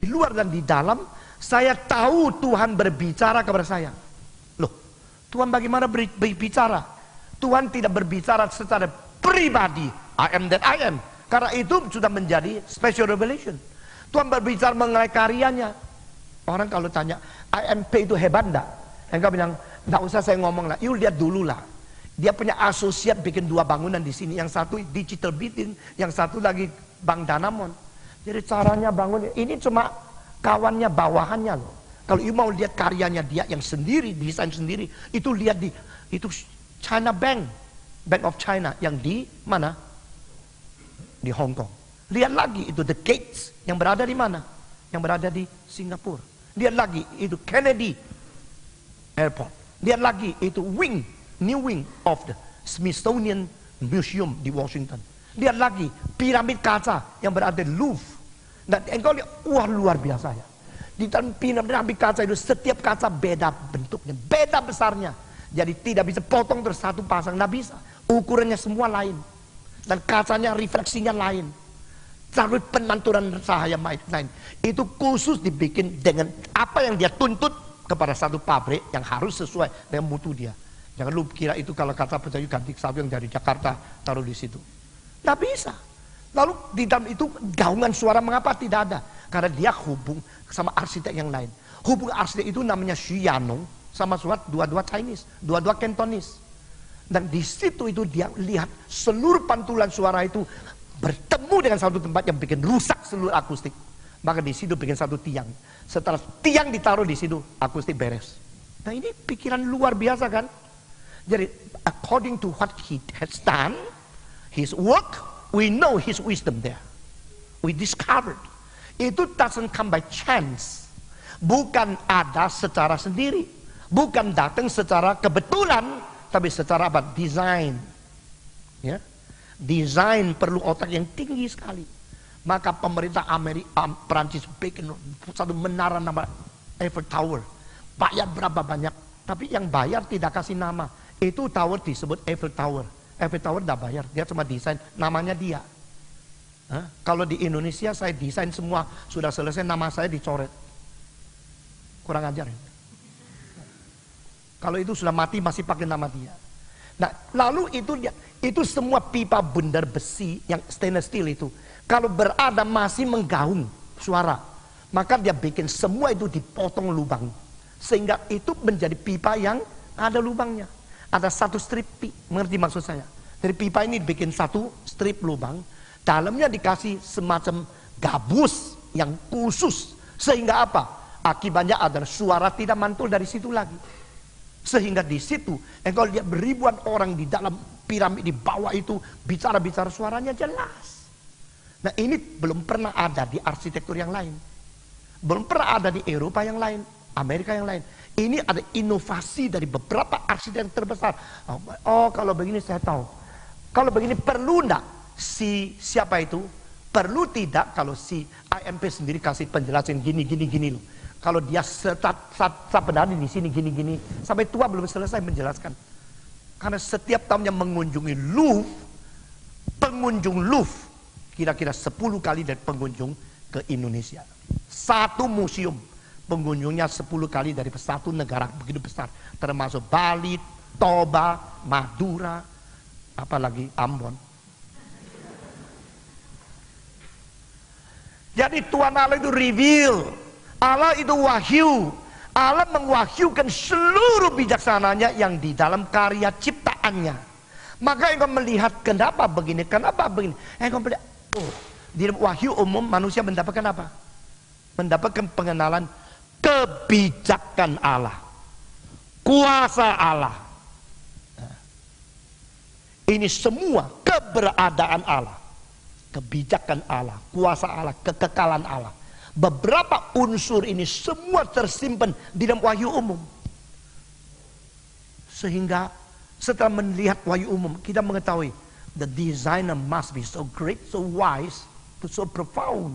Di luar dan di dalam, saya tahu Tuhan berbicara kepada saya. Loh, Tuhan bagaimana berbicara? Tuhan tidak berbicara secara pribadi. I am that I am. Karena itu sudah menjadi special revelation. Tuhan berbicara mengenai karyanya. Orang kalau tanya, IMP itu hebat enggak? Engkau bilang, enggak usah saya ngomong lah. You lihat dulu lah. Dia punya asosiat bikin 2 bangunan di sini. Yang satu digital building, yang satu lagi Bank Danamon. Jadi caranya bangun, ini cuma kawannya, bawahannya loh. Kalau you mau lihat karyanya dia yang sendiri, desain sendiri, itu lihat di itu China Bank, Bank of China yang di mana? Di Hong Kong. Lihat lagi itu The Gates yang berada di mana? Yang berada di Singapura. Lihat lagi itu Kennedy Airport. Lihat lagi itu new wing of the Smithsonian Museum di Washington. Lihat lagi piramid kaca yang berada di Louvre. Dan engkau lihat, wah luar biasa ya. Di dalam piramid kaca itu setiap kaca beda bentuknya, beda besarnya. Jadi tidak bisa potong terus satu pasang, nggak bisa. Ukurannya semua lain. Dan kacanya refleksinya lain. Lalu penanturan cahaya lain. Itu khusus dibikin dengan apa yang dia tuntut kepada satu pabrik yang harus sesuai dengan mutu dia. Jangan lu kira itu kalau kaca pecah ganti satu yang dari Jakarta taruh di situ. Nggak bisa. Lalu di dalam itu gaungan suara mengapa tidak ada? Karena dia hubung sama arsitek yang lain. Hubung arsitek itu namanya Xu Yanong sama surat dua-dua Chinese, dua-dua Cantonese. Dan di situ itu dia lihat seluruh pantulan suara itu bertemu dengan satu tempat yang bikin rusak seluruh akustik. Maka di situ bikin satu tiang. Setelah tiang ditaruh di situ, akustik beres. Nah ini pikiran luar biasa kan? Jadi according to what he has done, his work, we know his wisdom there. We discovered. Itu doesn't come by chance. Bukan ada secara sendiri. Bukan datang secara kebetulan. Tapi secara apa? Desain. Ya. Desain perlu otak yang tinggi sekali. Maka pemerintah Perancis bikin satu menara nama Eiffel Tower. Bayar berapa banyak. Tapi yang bayar tidak kasih nama. Itu tower disebut Eiffel Tower. Eiffel Tower tidak bayar. Dia cuma desain. Namanya dia. Kalau di Indonesia saya desain semua. Sudah selesai nama saya dicoret. Kurang ajar ya. Kalau itu sudah mati masih pakai nama dia. Nah, lalu itu semua pipa bundar besi yang stainless steel itu. Kalau berada masih menggaung suara, maka dia bikin semua itu dipotong lubang. Sehingga itu menjadi pipa yang ada lubangnya. Ada satu strip, mengerti maksud saya? Dari pipa ini bikin satu strip lubang, dalamnya dikasih semacam gabus yang khusus. Sehingga apa? Akibatnya adalah suara tidak mantul dari situ lagi. Sehingga di situ engkau lihat beribuan orang di dalam piramid di bawah itu bicara-bicara suaranya jelas. Nah ini belum pernah ada di arsitektur yang lain. Belum pernah ada di Eropa yang lain, Amerika yang lain. Ini ada inovasi dari beberapa arsitek terbesar. Oh kalau begini saya tahu. Kalau begini perlu enggak siapa itu? Perlu tidak kalau si IMP sendiri kasih penjelasan gini loh. Kalau dia sebenarnya di sini gini-gini, sampai tua belum selesai menjelaskan. Karena setiap tahunnya mengunjungi Louvre, pengunjung Louvre, kira-kira 10 kali dari pengunjung ke Indonesia. Satu museum, pengunjungnya 10 kali dari satu negara begitu besar. Termasuk Bali, Toba, Madura, apalagi Ambon. Jadi Tuhan Allah itu reveal. Allah itu wahyu. Allah mengwahyukan seluruh bijaksananya yang di dalam karya ciptaannya. Maka engkau melihat kenapa begini, kenapa begini. Engkau melihat, di dalam wahyu umum manusia mendapatkan apa? Mendapatkan pengenalan kebijakan Allah. Kuasa Allah. Ini semua keberadaan Allah. Kebijakan Allah, kuasa Allah, kekekalan Allah. Beberapa unsur ini semua tersimpan di dalam wahyu umum. Sehingga setelah melihat wahyu umum, kita mengetahui the designer must be so great, so wise, so profound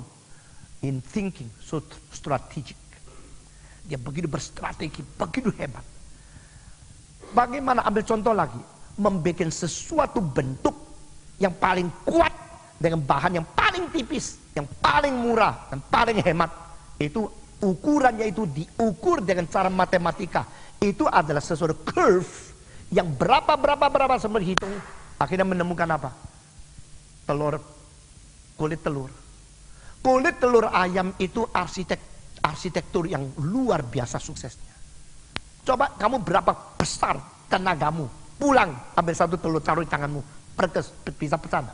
in thinking, so strategic. Dia begitu berstrategi, begitu hebat. Bagaimana ambil contoh lagi? Membuat sesuatu bentuk yang paling kuat dengan bahan yang paling tipis, yang paling murah dan paling hemat. Itu ukurannya itu diukur dengan cara matematika. Itu adalah sesuatu curve yang berapa sampai hitung. Akhirnya menemukan apa? Kulit telur. Kulit telur ayam itu arsitektur yang luar biasa suksesnya. Coba kamu berapa besar tenagamu, pulang ambil satu telur taruh di tanganmu, perkes, bisa pecah?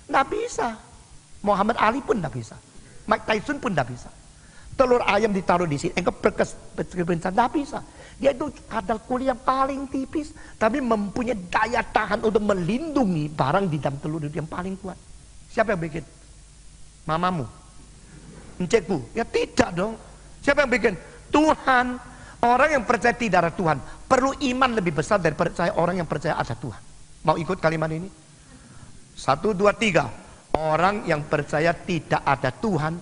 Nggak bisa. Muhammad Ali pun nggak bisa. Mike Tyson pun nggak bisa. Telur ayam ditaruh di sini, engkau perkes, nggak bisa. Dia itu kadar kulit yang paling tipis, tapi mempunyai daya tahan untuk melindungi barang di dalam telur itu yang paling kuat. Siapa yang bikin? Mamamu? Encekku? Ya tidak dong. Siapa yang bikin? Tuhan. Orang yang percaya tidak ada Tuhan perlu iman lebih besar daripada orang yang percaya ada Tuhan. Mau ikut kalimat ini? 1, 2, 3. Orang yang percaya tidak ada Tuhan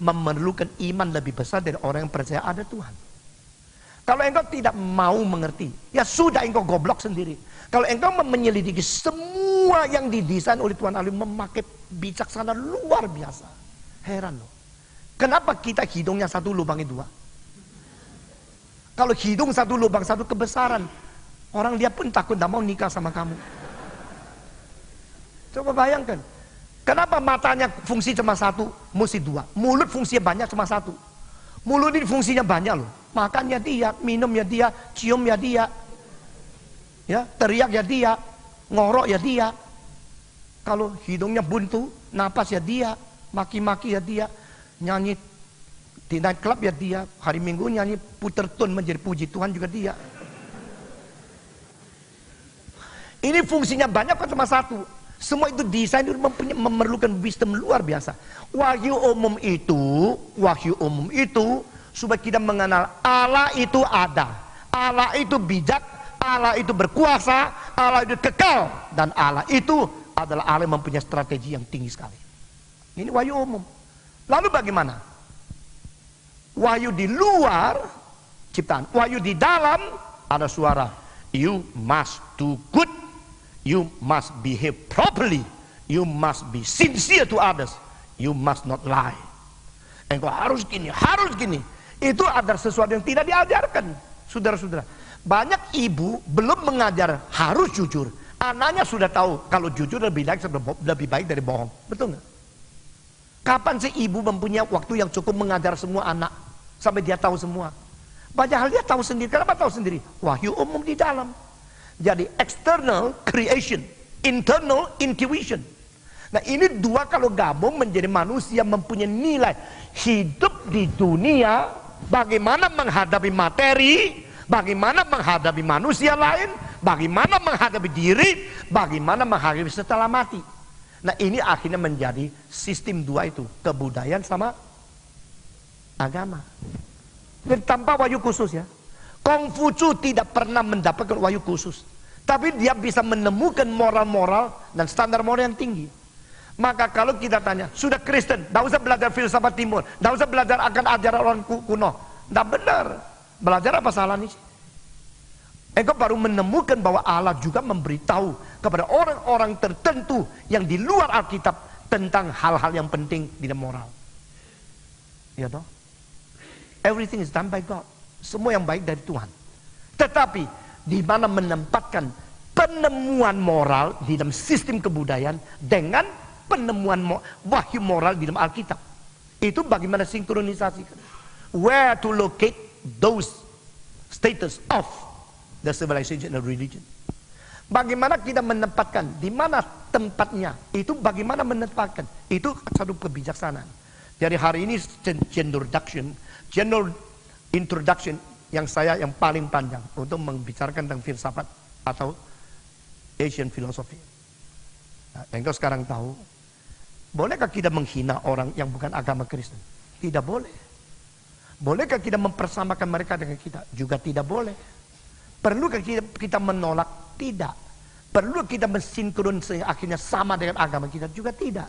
memerlukan iman lebih besar dari orang yang percaya ada Tuhan. Kalau engkau tidak mau mengerti, ya sudah, engkau goblok sendiri. Kalau engkau menyelidiki semua yang didesain oleh Tuhan Allah, memakai bijaksana luar biasa. Heran loh. Kenapa kita hidungnya satu, lubangnya dua? Kalau hidung satu, lubang satu, kebesaran. Orang dia pun takut, tidak mau nikah sama kamu. Coba bayangkan. Kenapa matanya fungsi cuma satu, mesti dua. Mulut fungsinya banyak, cuma satu. Mulut ini fungsinya banyak loh. Makannya dia, minumnya dia, ciumnya dia. Ya, teriak ya dia, ngorok ya dia. Kalau hidungnya buntu, napas ya dia, maki-maki ya dia, nyanyi di night club ya dia, hari Minggu nyanyi puter tune menjadi puji Tuhan juga dia. Ini fungsinya banyak kok cuma satu. Semua itu desain itu memerlukan wisdom luar biasa. Wahyu umum itu supaya kita mengenal Allah itu ada, Allah itu bijak, Allah itu berkuasa, Allah itu kekal, dan Allah itu adalah Allah yang mempunyai strategi yang tinggi sekali. Ini wahyu umum. Lalu bagaimana? Wahyu di luar ciptaan, wahyu di dalam ada suara. You must do good, you must behave properly, you must be sincere to others, you must not lie. Engkau harus gini, harus gini. Itu adalah sesuatu yang tidak diajarkan, saudara-saudara. Banyak ibu belum mengajar harus jujur. Anaknya sudah tahu kalau jujur lebih baik dari bohong, betul nggak? Kapan sih ibu mempunyai waktu yang cukup mengajar semua anak sampai dia tahu semua? Padahal dia tahu sendiri. Kenapa tahu sendiri? Wahyu umum di dalam. Jadi external creation, internal intuition. Nah ini dua kalau gabung menjadi manusia mempunyai nilai hidup di dunia. Bagaimana menghadapi materi, bagaimana menghadapi manusia lain, bagaimana menghadapi diri, bagaimana menghadapi setelah mati. Nah ini akhirnya menjadi sistem dua itu, kebudayaan sama agama. Dan tanpa wahyu khusus ya. Kongfucu tidak pernah mendapatkan wahyu khusus, tapi dia bisa menemukan moral-moral dan standar moral yang tinggi. Maka kalau kita tanya, sudah Kristen, tidak usah belajar filsafat timur, tidak usah belajar akan ajaran orang kuno. Tidak benar. Belajar apa salahnya sih? Engkau baru menemukan bahwa Allah juga memberitahu kepada orang-orang tertentu yang di luar Alkitab tentang hal-hal yang penting di dalam moral. Ya toh? Everything is done by God. Semua yang baik dari Tuhan. Tetapi di mana menempatkan penemuan moral di dalam sistem kebudayaan dengan penemuan wahyu moral di dalam Alkitab. Itu bagaimana sinkronisasikan. Where to locate those status of the civilization and religion. Bagaimana kita menempatkan, di mana tempatnya, itu bagaimana menempatkan. Itu satu kebijaksanaan. Jadi hari ini general introduction yang paling panjang untuk membicarakan tentang filsafat atau Asian philosophy. Nah, engkau sekarang tahu, bolehkah kita menghina orang yang bukan agama Kristen? Tidak boleh. Bolehkah kita mempersamakan mereka dengan kita? Juga tidak boleh. Perlukah kita menolak? Tidak. Perlu kita mensinkron sehingga akhirnya sama dengan agama kita? Juga tidak.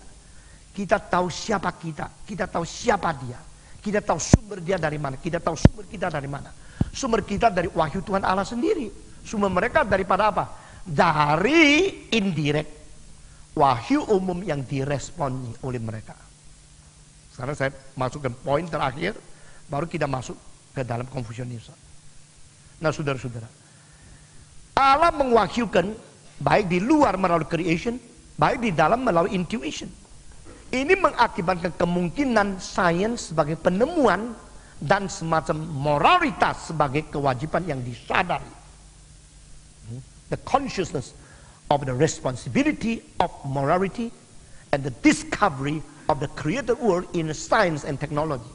Kita tahu siapa kita tahu siapa dia. Kita tahu sumber dia dari mana, kita tahu sumber kita dari mana. Sumber kita dari wahyu Tuhan Allah sendiri. Sumber mereka daripada apa? Dari indirect wahyu umum yang diresponi oleh mereka. Sekarang saya masukkan poin terakhir. Baru kita masuk ke dalam Konfusianisme. Nah saudara-saudara, Allah mewahyukan baik di luar melalui creation, baik di dalam melalui intuition. Ini mengakibatkan kemungkinan sains sebagai penemuan dan semacam moralitas sebagai kewajiban yang disadari. The consciousness of the responsibility of morality and the discovery of the created world in science and technology.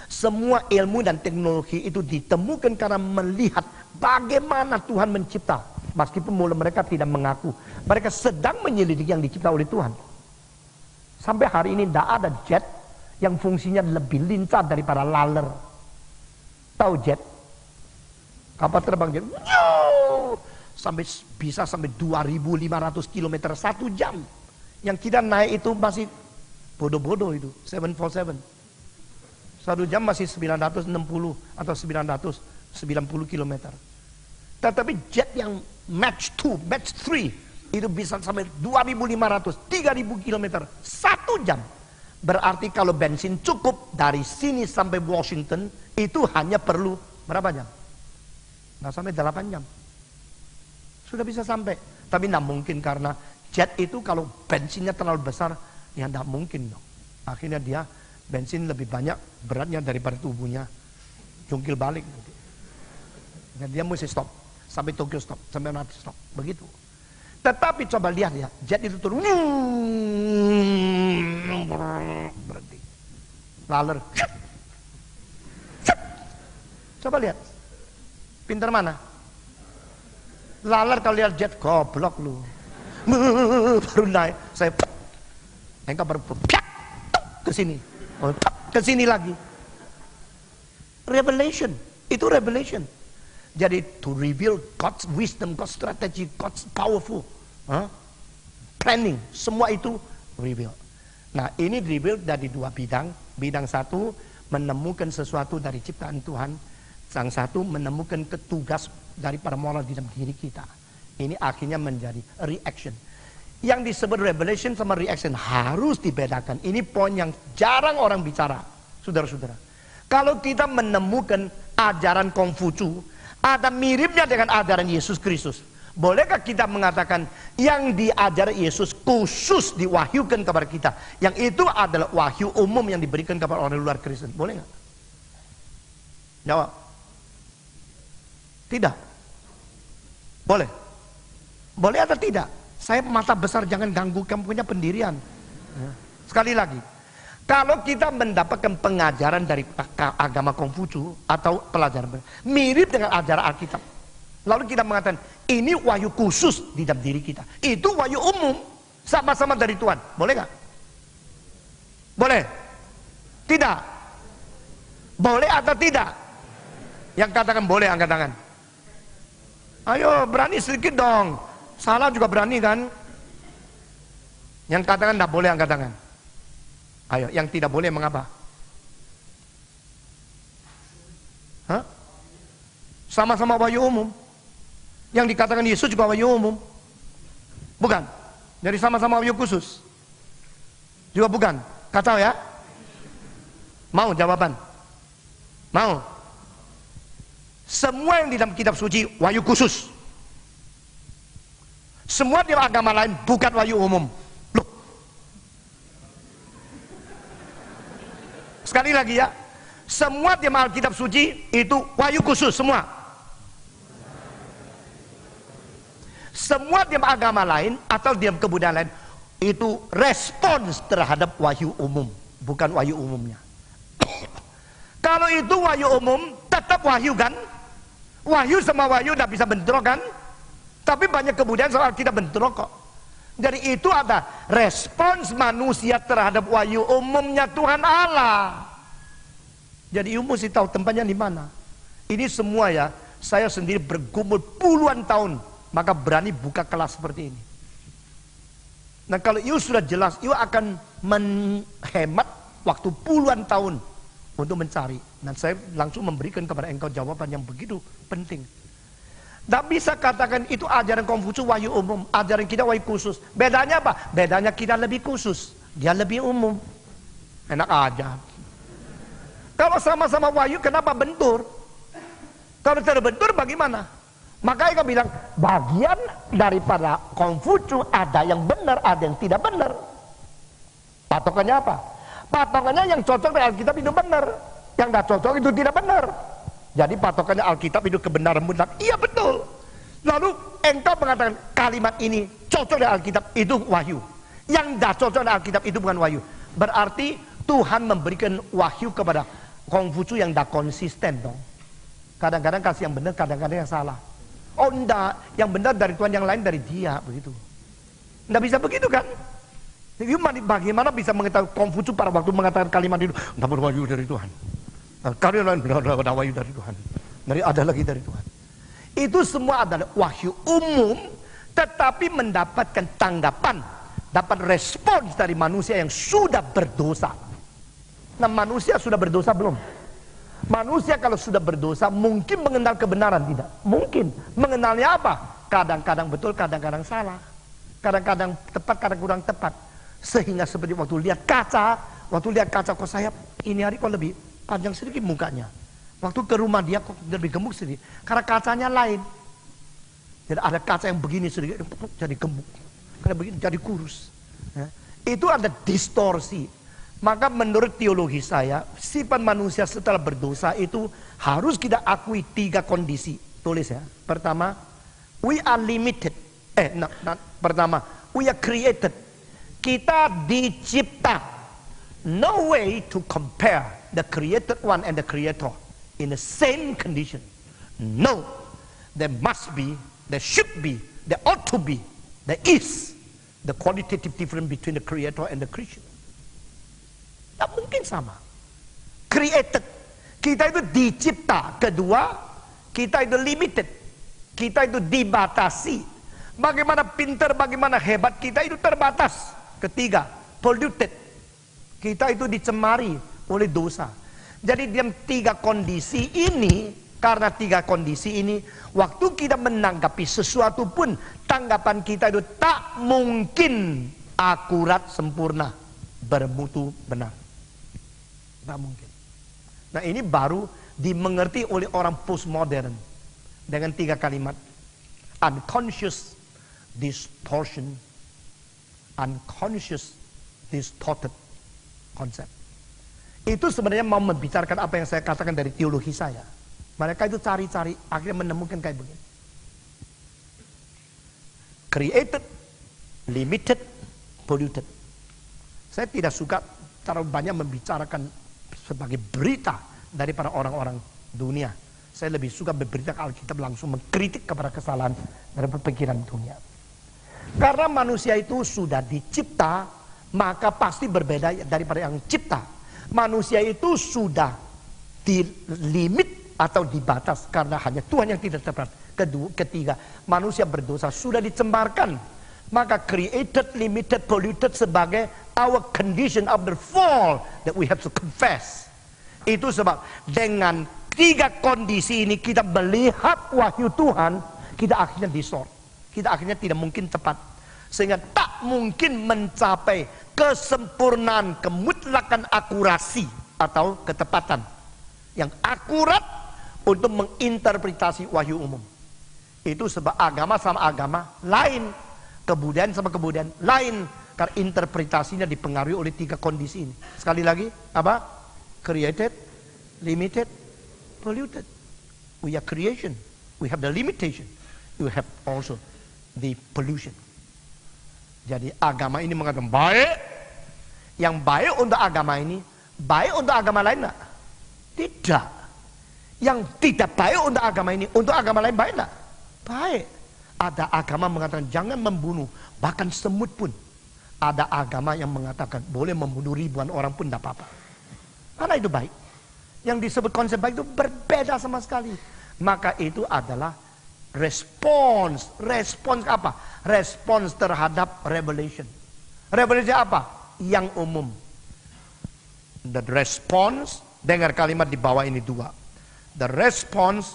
Semua ilmu dan teknologi itu ditemukan karena melihat bagaimana Tuhan mencipta. Meskipun mula mereka tidak mengaku, mereka sedang menyelidiki yang dicipta oleh Tuhan. Sampai hari ini tidak ada jet yang fungsinya lebih lincah daripada laler. Tahu jet? Kapal terbang jet, bisa sampai 2.500 km 1 jam. Yang kita naik itu masih bodoh-bodoh itu, 747. 1 jam masih 960 atau 990 km. Tetapi jet yang Mach 2, Mach 3 itu bisa sampai 2.500, 3.000 km 1 jam. Berarti kalau bensin cukup dari sini sampai Washington itu hanya perlu berapa jam? Nggak sampai 8 jam. Sudah bisa sampai. Tapi tidak mungkin karena jet itu kalau bensinnya terlalu besar, ya tidak mungkin dong. Akhirnya dia bensin lebih banyak beratnya daripada tubuhnya, jungkil balik nanti. Dan dia mesti stop sampai Tokyo, stop sampai nanti stop, begitu. Tetapi coba lihat ya, jet itu turun berhenti, laler. Coba lihat, pintar mana? Laler kalau lihat jet, goblok lu. Baru naik, saya engkau baru ke sini. Ke sini lagi. Revelation, itu revelation. Jadi to reveal God's wisdom, God's strategy, God's powerful planning, semua itu reveal. Nah, ini reveal dari dua bidang. Bidang satu menemukan sesuatu dari ciptaan Tuhan, yang satu menemukan ketugas daripada moral di dalam diri kita. Ini akhirnya menjadi reaction. Yang disebut revelation sama reaction harus dibedakan. Ini poin yang jarang orang bicara, saudara-saudara. Kalau kita menemukan ajaran Konghucu, ada miripnya dengan ajaran Yesus Kristus. Bolehkah kita mengatakan yang diajar Yesus khusus diwahyukan kepada kita? Yang itu adalah wahyu umum yang diberikan kepada orang luar Kristen. Boleh nggak? Jawab. Tidak. Boleh. Boleh atau tidak? Saya mata besar, jangan ganggu kamu punya pendirian. Sekali lagi, kalau kita mendapatkan pengajaran dari agama Konghucu atau pelajaran mirip dengan ajaran Alkitab, lalu kita mengatakan ini wahyu khusus di dalam diri kita, itu wahyu umum sama-sama dari Tuhan, boleh nggak? Boleh? Tidak? Boleh atau tidak? Yang katakan boleh angkat tangan. Ayo berani sedikit dong. Salah juga berani kan? Yang katakan tidak boleh angkat tangan. Ayo, yang tidak boleh mengapa? Hah? Sama-sama wahyu umum. Yang dikatakan Yesus juga wahyu umum. Bukan? Jadi sama-sama wahyu khusus. Juga bukan? Kacau ya? Mau jawaban? Mau? Semua yang di dalam kitab suci wahyu khusus. Semua di agama lain bukan wahyu umum. Loh. Sekali lagi ya, semua di Alkitab suci itu wahyu khusus semua. Semua di agama lain atau di kebudayaan lain itu respons terhadap wahyu umum, bukan wahyu umumnya. Kalau itu wahyu umum, tetap wahyu kan? Wahyu sama wahyu tidak bisa bentrok kan? Tapi banyak kebudayaan soal kita bentrok kok. Jadi itu ada respons manusia terhadap wahyu umumnya Tuhan Allah. Jadi ilmu mesti tahu tempatnya di mana. Ini semua ya, saya sendiri bergumul puluhan tahun, maka berani buka kelas seperti ini. Nah kalau you sudah jelas, you akan menghemat waktu puluhan tahun untuk mencari. Dan saya langsung memberikan kepada engkau jawaban yang begitu penting. Tidak bisa katakan itu ajaran Konghucu wahyu umum, ajaran kita wahyu khusus. Bedanya apa? Bedanya kita lebih khusus, dia lebih umum. Enak aja. Kalau sama-sama wahyu, kenapa bentur? Kalau terbentur bagaimana? Makanya kau bilang, bagian daripada Konghucu ada yang benar, ada yang tidak benar. Patokannya apa? Patokannya yang cocok dengan Alkitab itu benar, yang tidak cocok itu tidak benar. Jadi patokannya Alkitab itu kebenaran mutlak. Iya betul. Lalu engkau mengatakan kalimat ini cocok dengan Alkitab, itu wahyu. Yang tidak cocok dengan Alkitab itu bukan wahyu. Berarti Tuhan memberikan wahyu kepada Konghucu yang tidak konsisten dong. Kadang-kadang kasih yang benar, kadang-kadang yang salah. Oh enggak, yang benar dari Tuhan, yang lain dari dia, begitu. Enggak bisa begitu kan? Jadi bagaimana bisa mengetahui Konghucu pada waktu mengatakan kalimat itu, enggak berwahyu dari Tuhan. Kalian lain benar wahyu dari Tuhan. Ada lagi dari Tuhan. Itu semua adalah wahyu umum, tetapi mendapatkan tanggapan, dapat respons dari manusia yang sudah berdosa. Nah, manusia sudah berdosa belum? Manusia kalau sudah berdosa mungkin mengenal kebenaran, tidak? Mungkin. Mengenalnya apa? Kadang-kadang betul, kadang-kadang salah. Kadang-kadang tepat, kadang kurang tepat. Sehingga seperti waktu lihat kaca kok saya ini hari kok lebih panjang sedikit mukanya. Waktu ke rumah dia kok lebih gemuk sedikit. Karena kacanya lain. Jadi ada kaca yang begini sedikit jadi gemuk. Karena begini jadi kurus. Ya. Itu ada distorsi. Maka menurut teologi saya, sifat manusia setelah berdosa itu harus kita akui 3 kondisi. Tulis ya. Pertama, we are limited. Pertama, we are created. Kita dicipta. No way to compare the created one and the creator in the same condition. No. There must be, there should be, there ought to be, there is the qualitative difference between the creator and the creation. Tak mungkin sama. Created. Kita itu dicipta. Kedua, kita itu limited. Kita itu dibatasi. Bagaimana pintar, bagaimana hebat, kita itu terbatas. Ketiga, polluted. Kita itu dicemari oleh dosa. Jadi dalam 3 kondisi ini, karena 3 kondisi ini, waktu kita menanggapi sesuatu pun, tanggapan kita itu tak mungkin akurat, sempurna, bermutu, benar. Tidak mungkin. Nah ini baru dimengerti oleh orang postmodern dengan 3 kalimat: unconscious distortion, unconscious distorted concept. Itu sebenarnya mau membicarakan apa yang saya katakan dari teologi saya. Mereka itu cari-cari, akhirnya menemukan kayak begini: created, limited, polluted. Saya tidak suka terlalu banyak membicarakan sebagai berita daripada orang-orang dunia. Saya lebih suka berberita Alkitab, langsung mengkritik kepada kesalahan dari pikiran dunia. Karena manusia itu sudah dicipta, maka pasti berbeda daripada yang cipta. Manusia itu sudah dilimit atau dibatas karena hanya Tuhan yang tidak tepat. Ketiga, manusia berdosa sudah dicembarkan. Maka created, limited, polluted sebagai our condition of the fall that we have to confess. Itu sebab dengan 3 kondisi ini kita melihat wahyu Tuhan, kita akhirnya distort. Kita akhirnya tidak mungkin tepat. Sehingga tak mungkin mencapai kesempurnaan, kemutlakan akurasi atau ketepatan yang akurat untuk menginterpretasi wahyu umum. Itu sebab agama sama agama lain, kebudayaan sama kebudayaan lain, karena interpretasinya dipengaruhi oleh 3 kondisi ini. Sekali lagi, apa? Created, limited, polluted. We are creation, we have the limitation, we have also the pollution. Jadi agama ini mengatakan baik, yang baik untuk agama ini, baik untuk agama lain enggak? Tidak. Yang tidak baik untuk agama ini, untuk agama lain baik enggak? Baik. Ada agama mengatakan jangan membunuh, bahkan semut pun. Ada agama yang mengatakan boleh membunuh ribuan orang pun tidak apa-apa. Karena itu baik. Yang disebut konsep baik itu berbeda sama sekali. Maka itu adalah respons. Respons apa? Respons terhadap revelation. Revelation apa? Yang umum. The response, dengar kalimat di bawah ini 2. The response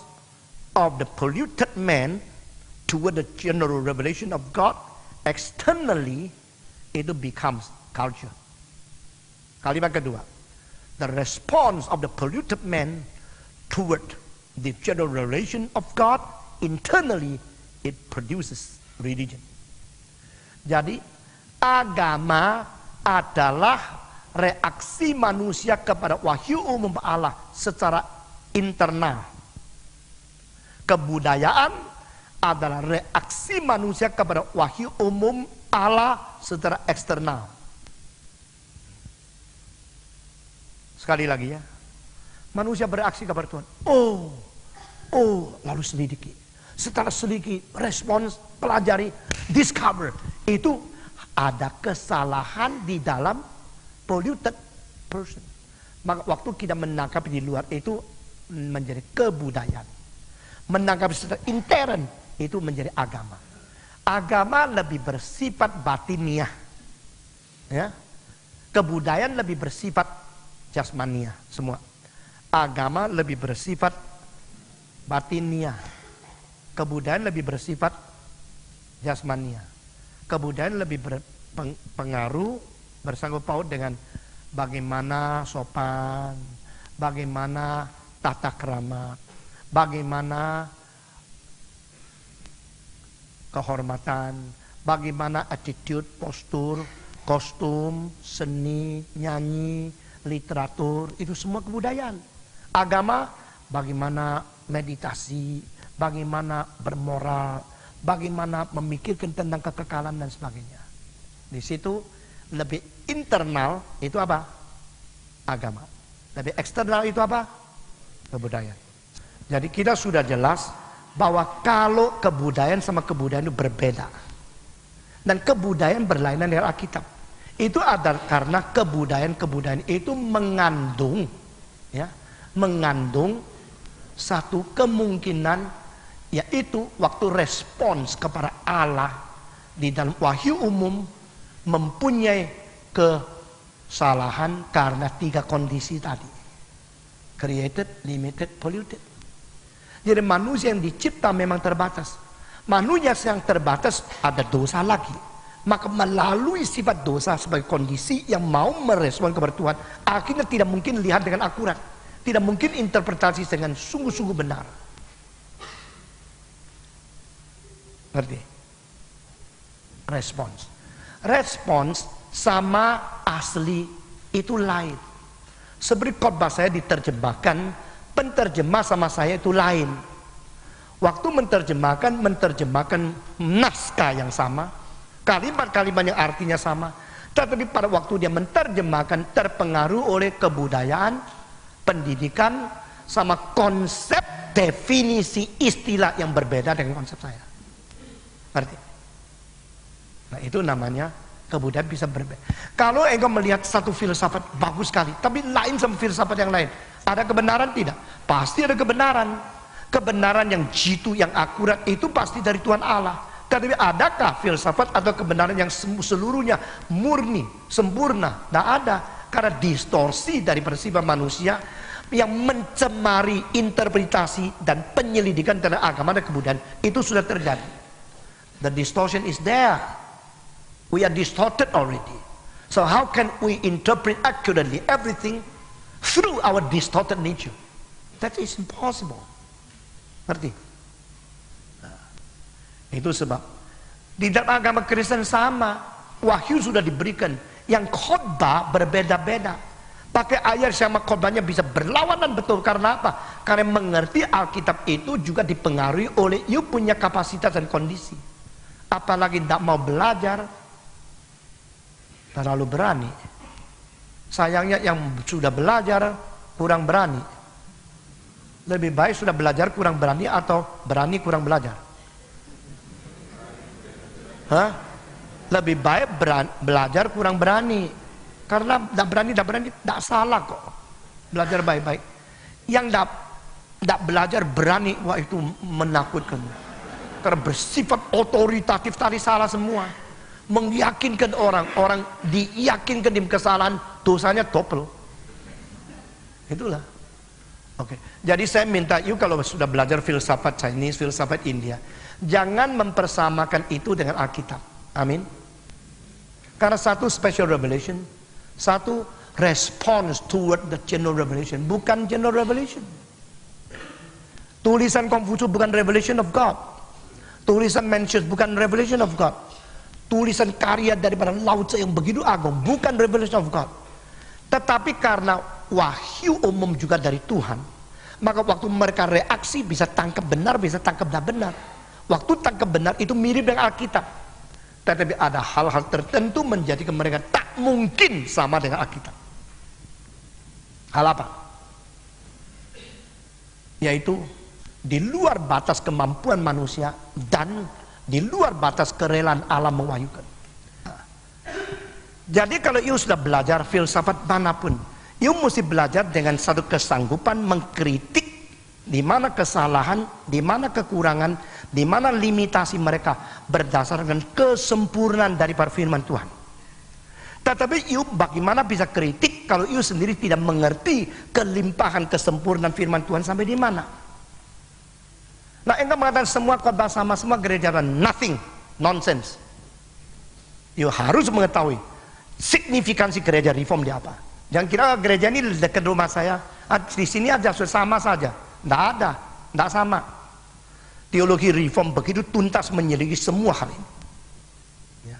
of the polluted man toward the general revelation of God externally, itu becomes culture. Kalimat kedua, the response of the polluted man toward the general revelation of God, internally it produces religion. Jadi agama adalah reaksi manusia kepada wahyu umum Allah secara internal. Kebudayaan adalah reaksi manusia kepada wahyu umum Allah secara eksternal. Sekali lagi ya, manusia bereaksi kepada Tuhan. Lalu selidiki. Setelah selidiki, respons, pelajari, discover. Itu ada kesalahan di dalam polluted person. Maka waktu kita menangkap di luar itu menjadi kebudayaan. Menangkap secara intern itu menjadi agama. Agama lebih bersifat batiniah. Ya. Kebudayaan lebih bersifat jasmania semua. Agama lebih bersifat batiniah. Kebudayaan lebih bersifat jasmania. Kebudayaan lebih berpengaruh bersangkut paut dengan bagaimana sopan, bagaimana tata krama, bagaimana kehormatan, bagaimana attitude, postur, kostum, seni, nyanyi, literatur, itu semua kebudayaan. Agama, bagaimana meditasi, bagaimana bermoral, bagaimana memikirkan tentang kekekalan dan sebagainya. Di situ lebih internal itu apa? Agama. Lebih eksternal itu apa? Kebudayaan. Jadi kita sudah jelas bahwa kalau kebudayaan sama kebudayaan itu berbeda. Dan kebudayaan berlainan dengan Alkitab. Itu adalah karena kebudayaan itu mengandung satu kemungkinan, yaitu waktu respons kepada Allah di dalam wahyu umum mempunyai kesalahan karena 3 kondisi tadi. Created, limited, polluted. Jadi manusia yang dicipta memang terbatas. Manusia yang terbatas ada dosa lagi. Maka melalui sifat dosa sebagai kondisi yang mau merespon kepada Tuhan, akhirnya tidak mungkin lihat dengan akurat, tidak mungkin interpretasi dengan sungguh-sungguh benar. Ngerti? Respons sama asli itu lain. Seperti khotbah saya diterjemahkan, penterjemah sama saya itu lain. Waktu menerjemahkan naskah yang sama, kalimat-kalimat yang artinya sama, tetapi pada waktu dia menerjemahkan terpengaruh oleh kebudayaan, pendidikan, sama konsep definisi istilah yang berbeda dengan konsep saya. Ngerti? Nah itu namanya kebudayaan bisa berbeda. Kalau engkau melihat satu filsafat bagus sekali, tapi lain sama filsafat yang lain, ada kebenaran tidak? Pasti ada kebenaran. Kebenaran yang jitu, yang akurat itu pasti dari Tuhan Allah. Tetapi adakah filsafat atau kebenaran yang seluruhnya murni, sempurna? Tidak ada. Karena distorsi dari persifat manusia yang mencemari interpretasi dan penyelidikan tentang agama dan kebudayaan. Itu sudah terjadi. The distortion is there. We are distorted already. So how can we interpret accurately everything through our distorted nature? That is impossible. Ngerti? Nah, itu sebab di dalam agama Kristen sama, wahyu sudah diberikan, yang khotbah berbeda-beda. Pakai ayat sama khotbahnya bisa berlawanan betul. Karena apa? Karena mengerti Alkitab itu juga dipengaruhi oleh you punya kapasitas dan kondisi. Apalagi tidak mau belajar, terlalu berani. Sayangnya yang sudah belajar kurang berani. Lebih baik sudah belajar kurang berani atau berani kurang belajar? Hah? Lebih baik belajar kurang berani. Karena tidak berani, tidak salah kok. Belajar baik-baik. Yang tidak belajar berani, wah itu menakutkan. Karena bersifat otoritatif tadi salah semua. Meyakinkan orang diyakinkan di kesalahan, dosanya double. Itulah. Oke, jadi saya minta you kalau sudah belajar filsafat Chinese, filsafat India, jangan mempersamakan itu dengan Alkitab. Amin. Karena satu special revelation, satu response toward the general revelation, bukan general revelation. Tulisan Konghucu bukan revelation of God. Tulisan Mencius bukan revelation of God. Tulisan karya daripada Lao Tse yang begitu agung bukan revelation of God. Tetapi karena wahyu umum juga dari Tuhan, maka waktu mereka reaksi bisa tangkap benar, bisa tangkap tidak benar. Waktu tangkap benar itu mirip dengan Alkitab. Tetapi ada hal-hal tertentu menjadikan mereka tak mungkin sama dengan Alkitab. Hal apa? Yaitu di luar batas kemampuan manusia dan di luar batas kerelaan Allah mewahyukan. Jadi kalau you sudah belajar filsafat manapun, you mesti belajar dengan satu kesanggupan mengkritik di mana kesalahan, di mana kekurangan, di mana limitasi mereka berdasarkan kesempurnaan daripada firman Tuhan. Tetapi you bagaimana bisa kritik kalau you sendiri tidak mengerti kelimpahan kesempurnaan firman Tuhan sampai di mana? Nah, engkau mengatakan semua khotbah sama, semua gereja dan nothing, nonsense. You harus mengetahui signifikansi gereja reform di apa. Jangan kira gereja ini dekat rumah saya, di sini aja sama saja. Tidak ada, tidak sama. Teologi reform begitu tuntas menyelidiki semua hal ini. Ya.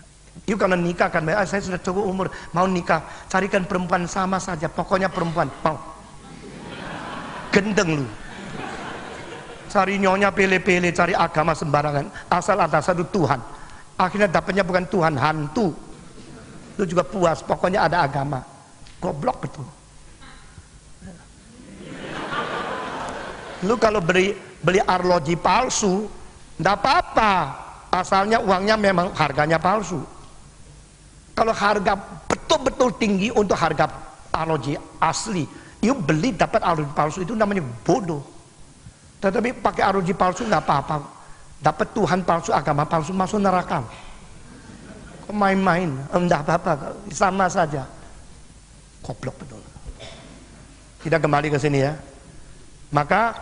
You kalau nikah kan, saya sudah cukup umur, mau nikah, carikan perempuan sama saja, pokoknya perempuan, mau. Gendeng lu. Cari nyonya pele-pele, cari agama sembarangan, asal ada satu Tuhan. Akhirnya dapatnya bukan Tuhan, hantu. Lu juga puas, pokoknya ada agama. Goblok betul. Lu kalau beli arloji palsu, enggak apa-apa, asalnya uangnya memang harganya palsu. Kalau harga betul-betul tinggi untuk harga arloji asli, you beli dapat arloji palsu, itu namanya bodoh. Tetapi pakai arloji palsu enggak apa-apa, dapat Tuhan palsu, agama palsu, masuk neraka. Kok main-main, enggak apa-apa, sama saja. Goblok betul. Kita kembali ke sini ya. Maka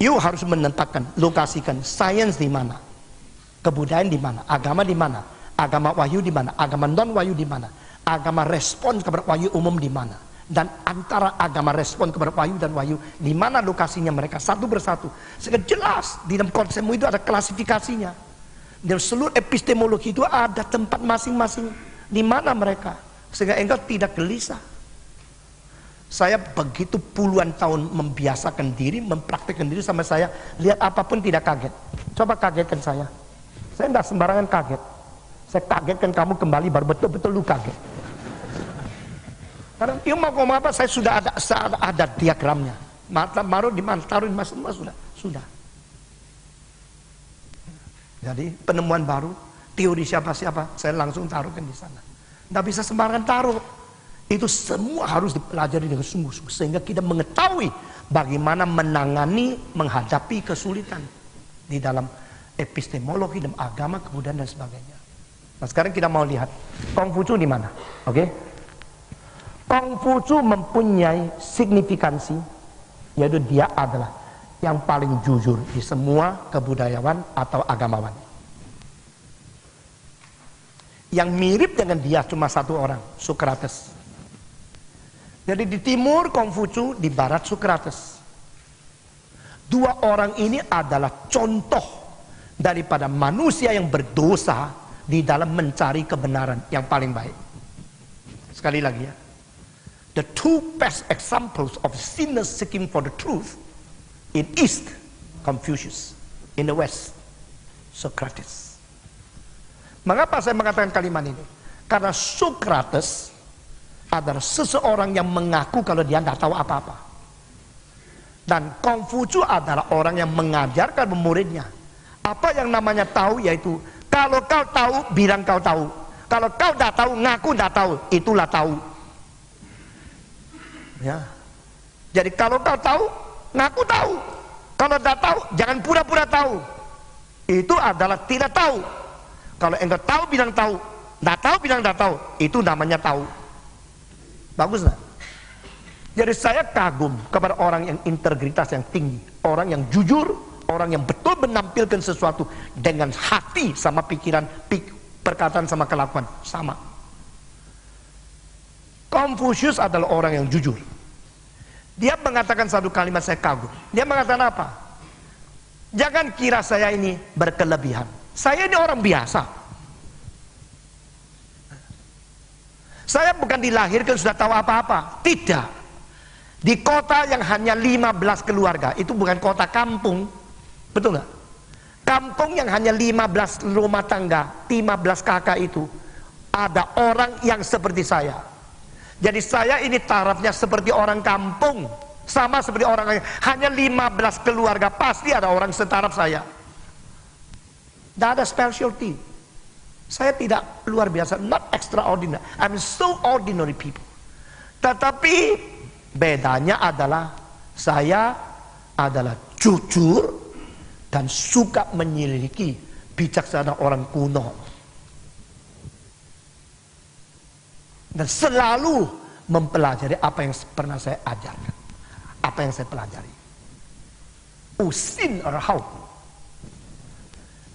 you harus menetapkan, lokasikan sains di mana, kebudayaan di mana, agama di mana, agama wahyu di mana, agama non wahyu di mana, agama respon kepada wahyu umum di mana, dan antara agama respon kepada wahyu dan wahyu di mana lokasinya mereka satu persatu. Sehingga jelas di dalam konsepmu itu ada klasifikasinya. Dalam seluruh epistemologi itu ada tempat masing-masing di mana mereka, sehingga engkau tidak gelisah. Saya begitu puluhan tahun membiasakan diri, mempraktikkan diri sama saya, lihat apapun tidak kaget. Coba kagetkan saya. Saya tidak sembarangan kaget. Saya kagetkan kamu kembali baru betul-betul lu kaget. Karena you mau ngomong apa, saya sudah ada diagramnya. Taruh di mana, taruh di mana, semua sudah. Jadi penemuan baru, teori siapa-siapa, saya langsung taruhkan di sana. Tidak bisa sembarangan taruh. Itu semua harus dipelajari dengan sungguh-sungguh sehingga kita mengetahui bagaimana menangani, menghadapi kesulitan di dalam epistemologi, dalam agama, kebudayaan dan sebagainya. Nah, sekarang kita mau lihat Konghucu di mana, oke? Konghucu mempunyai signifikansi, yaitu dia adalah yang paling jujur di semua kebudayawan atau agamawan. Yang mirip dengan dia cuma satu orang, Socrates. Jadi di timur Konghucu, di barat Socrates. Dua orang ini adalah contoh daripada manusia yang berdosa di dalam mencari kebenaran yang paling baik. Sekali lagi ya. The two best examples of sinners seeking for the truth in East, Confucius. In the West, Socrates. Mengapa saya mengatakan kalimat ini? Karena Socrates adalah seseorang yang mengaku kalau dia nggak tahu apa-apa. Dan Konghucu adalah orang yang mengajarkan muridnya. Apa yang namanya tahu, yaitu kalau kau tahu, bilang kau tahu. Kalau kau tidak tahu, ngaku tidak tahu. Itulah tahu. Ya. Jadi kalau kau tahu, ngaku tahu. Kalau tidak tahu, jangan pura-pura tahu. Itu adalah tidak tahu. Kalau engkau tahu, bilang tahu. Tidak tahu, bilang tidak tahu. Itu namanya tahu. Bagus nggak? Jadi saya kagum kepada orang yang integritas yang tinggi, orang yang jujur, orang yang betul menampilkan sesuatu dengan hati sama pikiran, perkataan sama kelakuan sama. Confucius adalah orang yang jujur. Dia mengatakan satu kalimat saya kagum. Dia mengatakan apa? Jangan kira saya ini berkelebihan. Saya ini orang biasa. Saya bukan dilahirkan sudah tahu apa-apa. Tidak. Di kota yang hanya 15 keluarga, itu bukan kota kampung. Betul nggak? Kampung yang hanya 15 rumah tangga, 15 kakak itu, ada orang yang seperti saya. Jadi saya ini tarafnya seperti orang kampung. Sama seperti orang hanya 15 keluarga, pasti ada orang setaraf saya. Tidak ada specialty. Saya tidak luar biasa, not extraordinary. I'm so ordinary people. Tetapi bedanya adalah saya adalah jujur dan suka menyelidiki bijaksana orang kuno. Dan selalu mempelajari apa yang pernah saya ajarkan, apa yang saya pelajari. Usin erhau.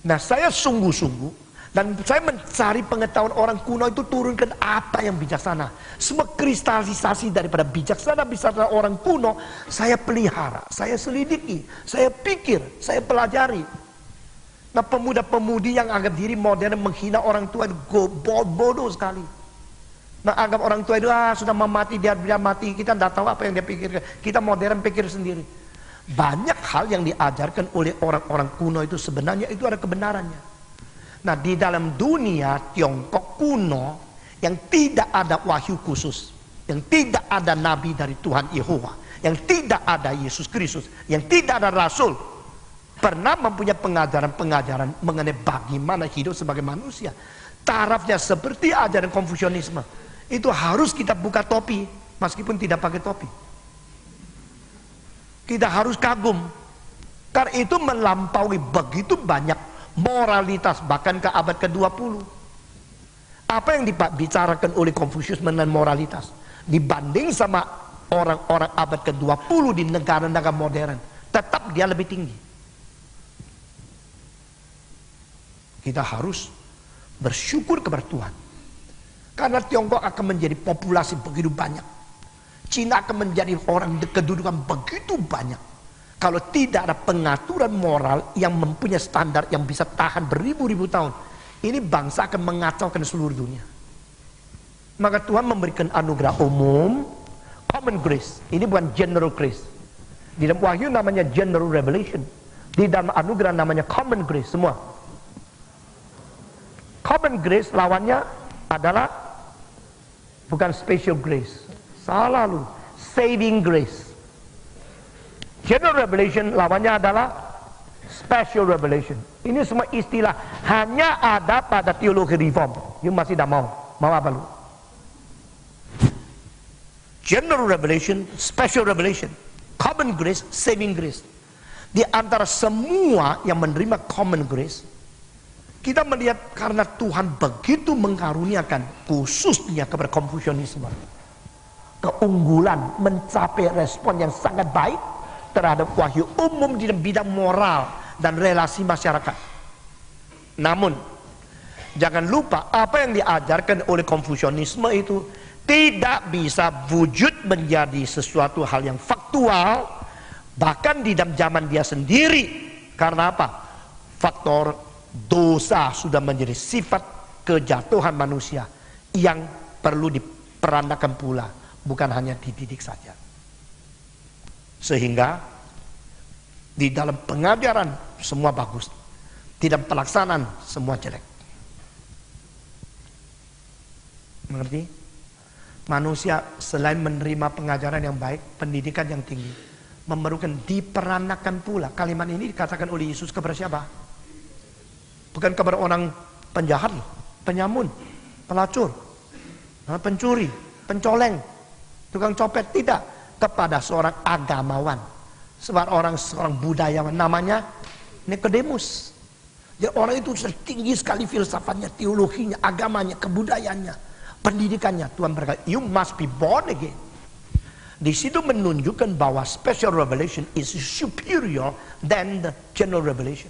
Nah, saya sungguh-sungguh dan saya mencari pengetahuan orang kuno itu turunkan apa yang bijaksana. Semua kristalisasi daripada bijaksana orang kuno saya pelihara, saya selidiki, saya pikir, saya pelajari. Nah, pemuda-pemudi yang anggap diri modern menghina orang tua itu bodoh sekali. Nah, anggap orang tua itu sudah mati, dia mati, kita tidak tahu apa yang dia pikirkan. Kita modern pikir sendiri. Banyak hal yang diajarkan oleh orang-orang kuno itu sebenarnya itu ada kebenarannya. Nah, di dalam dunia Tiongkok kuno yang tidak ada wahyu khusus, yang tidak ada nabi dari Tuhan Yehova, yang tidak ada Yesus Kristus, yang tidak ada rasul, pernah mempunyai pengajaran-pengajaran mengenai bagaimana hidup sebagai manusia. Tarafnya seperti ajaran Konfusianisme. Itu harus kita buka topi meskipun tidak pakai topi. Kita harus kagum. Karena itu melampaui begitu banyak moralitas bahkan ke abad ke-20. Apa yang dibicarakan oleh Konfusius mengenai moralitas dibanding sama orang-orang abad ke-20 di negara-negara modern, tetap dia lebih tinggi. Kita harus bersyukur kepada Tuhan. Karena Tiongkok akan menjadi populasi begitu banyak. Cina akan menjadi orang kedudukan begitu banyak. Kalau tidak ada pengaturan moral yang mempunyai standar yang bisa tahan beribu-ribu tahun, ini bangsa akan mengacaukan seluruh dunia. Maka Tuhan memberikan anugerah umum, common grace. Ini bukan general grace. Di dalam Wahyu namanya general revelation. Di dalam anugerah namanya common grace semua. Common grace lawannya adalah bukan special grace. Salah lu. Saving grace. General revelation lawannya adalah special revelation. Ini semua istilah hanya ada pada teologi reform. You masih tidak mau. Mau apa lu? General revelation, special revelation, common grace, saving grace. Di antara semua yang menerima common grace, kita melihat karena Tuhan begitu mengkaruniakan khususnya kepada Konfusianisme, keunggulan mencapai respon yang sangat baik terhadap wahyu umum di bidang moral dan relasi masyarakat. Namun jangan lupa apa yang diajarkan oleh Konfusianisme itu tidak bisa wujud menjadi sesuatu hal yang faktual bahkan di dalam zaman dia sendiri. Karena apa? Faktor dosa sudah menjadi sifat kejatuhan manusia yang perlu diperandakan pula, bukan hanya dididik saja. Sehingga di dalam pengajaran semua bagus, di dalam pelaksanaan semua jelek. Mengerti? Manusia selain menerima pengajaran yang baik, pendidikan yang tinggi, memerlukan diperandakan pula. Kalimat ini dikatakan oleh Yesus kepada siapa? Bukan kepada orang penjahat, penyamun, pelacur, pencuri, pencoleng, tukang copet, tidak. Kepada seorang agamawan, seorang budayawan, namanya Nikodemus. Jadi orang itu tinggi sekali filsafatnya, teologinya, agamanya, kebudayaannya, pendidikannya. Tuhan berkata, you must be born again. Di situ menunjukkan bahwa special revelation is superior than the general revelation.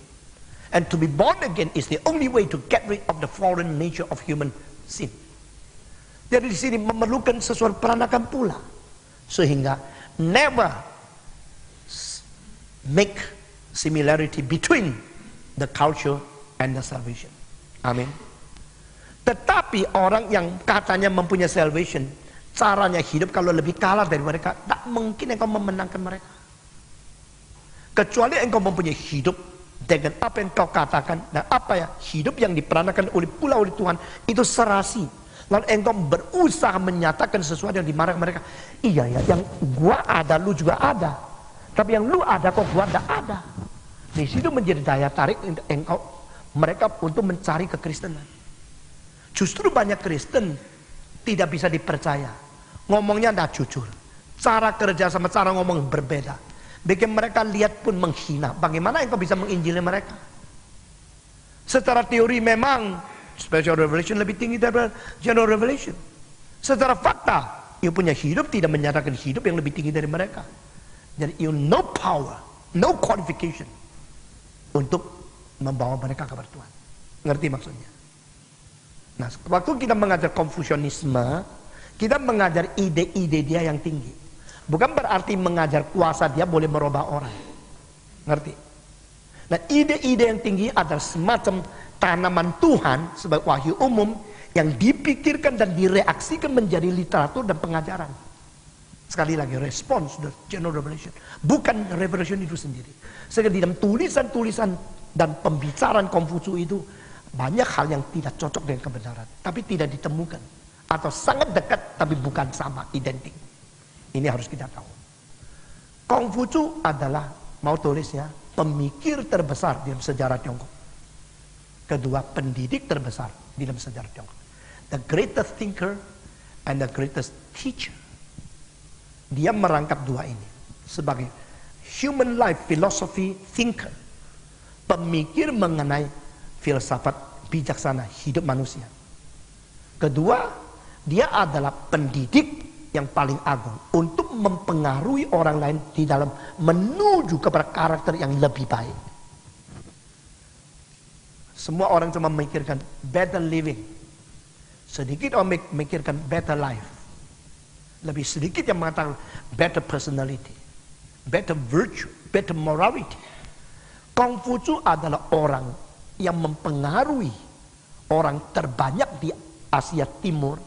And to be born again is the only way to get rid of the fallen nature of human sin. Jadi di sini memerlukan sesuatu peranakan pula. Sehingga never make similarity between the culture and the salvation. Amin. Tetapi orang yang katanya mempunyai salvation, caranya hidup kalau lebih kalah dari mereka, tak mungkin engkau memenangkan mereka. Kecuali engkau mempunyai hidup dengan apa yang kau katakan, dan apa ya, hidup yang diperanakan oleh Tuhan itu serasi. Lalu engkau berusaha menyatakan sesuatu yang dimarahkan mereka. Iya ya, yang gua ada, lu juga ada. Tapi yang lu ada kok gua tidak ada. Di situ menjadi daya tarik engkau mereka untuk mencari kekristenan. Justru banyak Kristen tidak bisa dipercaya. Ngomongnya tidak jujur. Cara kerja sama cara ngomong berbeda. Bikin mereka lihat pun menghina. Bagaimana engkau bisa menginjili mereka? Secara teori memang special revelation lebih tinggi daripada general revelation. Secara fakta, you punya hidup tidak menyatakan hidup yang lebih tinggi dari mereka. Jadi you no power, no qualification untuk membawa mereka kepada Tuhan. Ngerti maksudnya? Nah, waktu kita mengajar Konfusianisme, kita mengajar ide-ide dia yang tinggi. Bukan berarti mengajar kuasa dia boleh merubah orang. Ngerti? Nah, ide-ide yang tinggi adalah semacam tanaman Tuhan sebagai wahyu umum yang dipikirkan dan direaksikan menjadi literatur dan pengajaran. Sekali lagi, response the general revelation. Bukan revelation itu sendiri. Sehingga di dalam tulisan-tulisan dan pembicaraan Konfusius itu banyak hal yang tidak cocok dengan kebenaran, tapi tidak ditemukan, atau sangat dekat tapi bukan sama, identik. Ini harus kita tahu. Konfusius adalah, mau tulisnya, pemikir terbesar di dalam sejarah Tiongkok. Kedua, pendidik terbesar di dalam sejarah Tiongkok. The greatest thinker and the greatest teacher. Dia merangkap dua ini sebagai human life philosophy thinker, pemikir mengenai filsafat bijaksana hidup manusia. Kedua, dia adalah pendidik yang paling agung untuk mempengaruhi orang lain di dalam menuju kepada karakter yang lebih baik. Semua orang cuma memikirkan better living, sedikit orang memikirkan better life, lebih sedikit yang mengatakan better personality, better virtue, better morality. Konfusius adalah orang yang mempengaruhi orang terbanyak di Asia Timur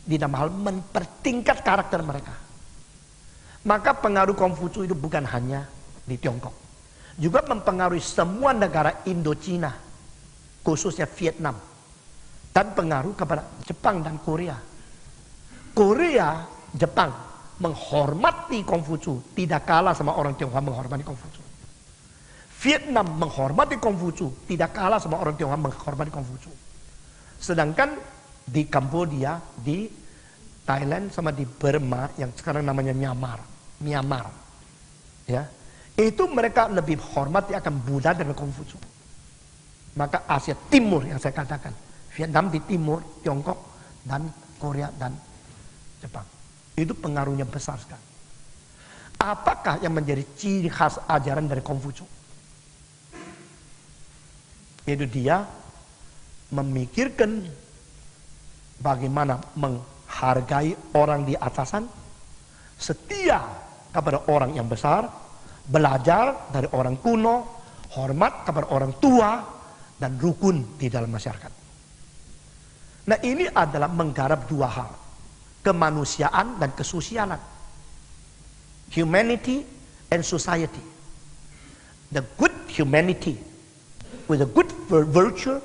di dalam hal mempertingkat karakter mereka. Maka pengaruh Konfusius itu bukan hanya di Tiongkok, juga mempengaruhi semua negara Indochina, khususnya Vietnam, dan pengaruh kepada Jepang dan Korea. Korea, Jepang menghormati Konfusius, tidak kalah sama orang Tionghoa menghormati Konfusius. Vietnam menghormati Konfusius, tidak kalah sama orang Tionghoa menghormati Konfusius. Sedangkan di Kambodia, di Thailand, sama di Burma yang sekarang namanya Myanmar, ya, itu mereka lebih hormati akan Buddha dan Konfusius. Maka Asia Timur yang saya katakan, Vietnam di timur, Tiongkok dan Korea dan Jepang, itu pengaruhnya besar sekali. Apakah yang menjadi ciri khas ajaran dari Konfusius? Yaitu dia memikirkan bagaimana menghargai orang di atasan, setia kepada orang yang besar, belajar dari orang kuno, hormat kepada orang tua, dan rukun di dalam masyarakat. Nah, ini adalah menggarap dua hal, kemanusiaan dan kesosialan, humanity and society. The good humanity with a good virtue,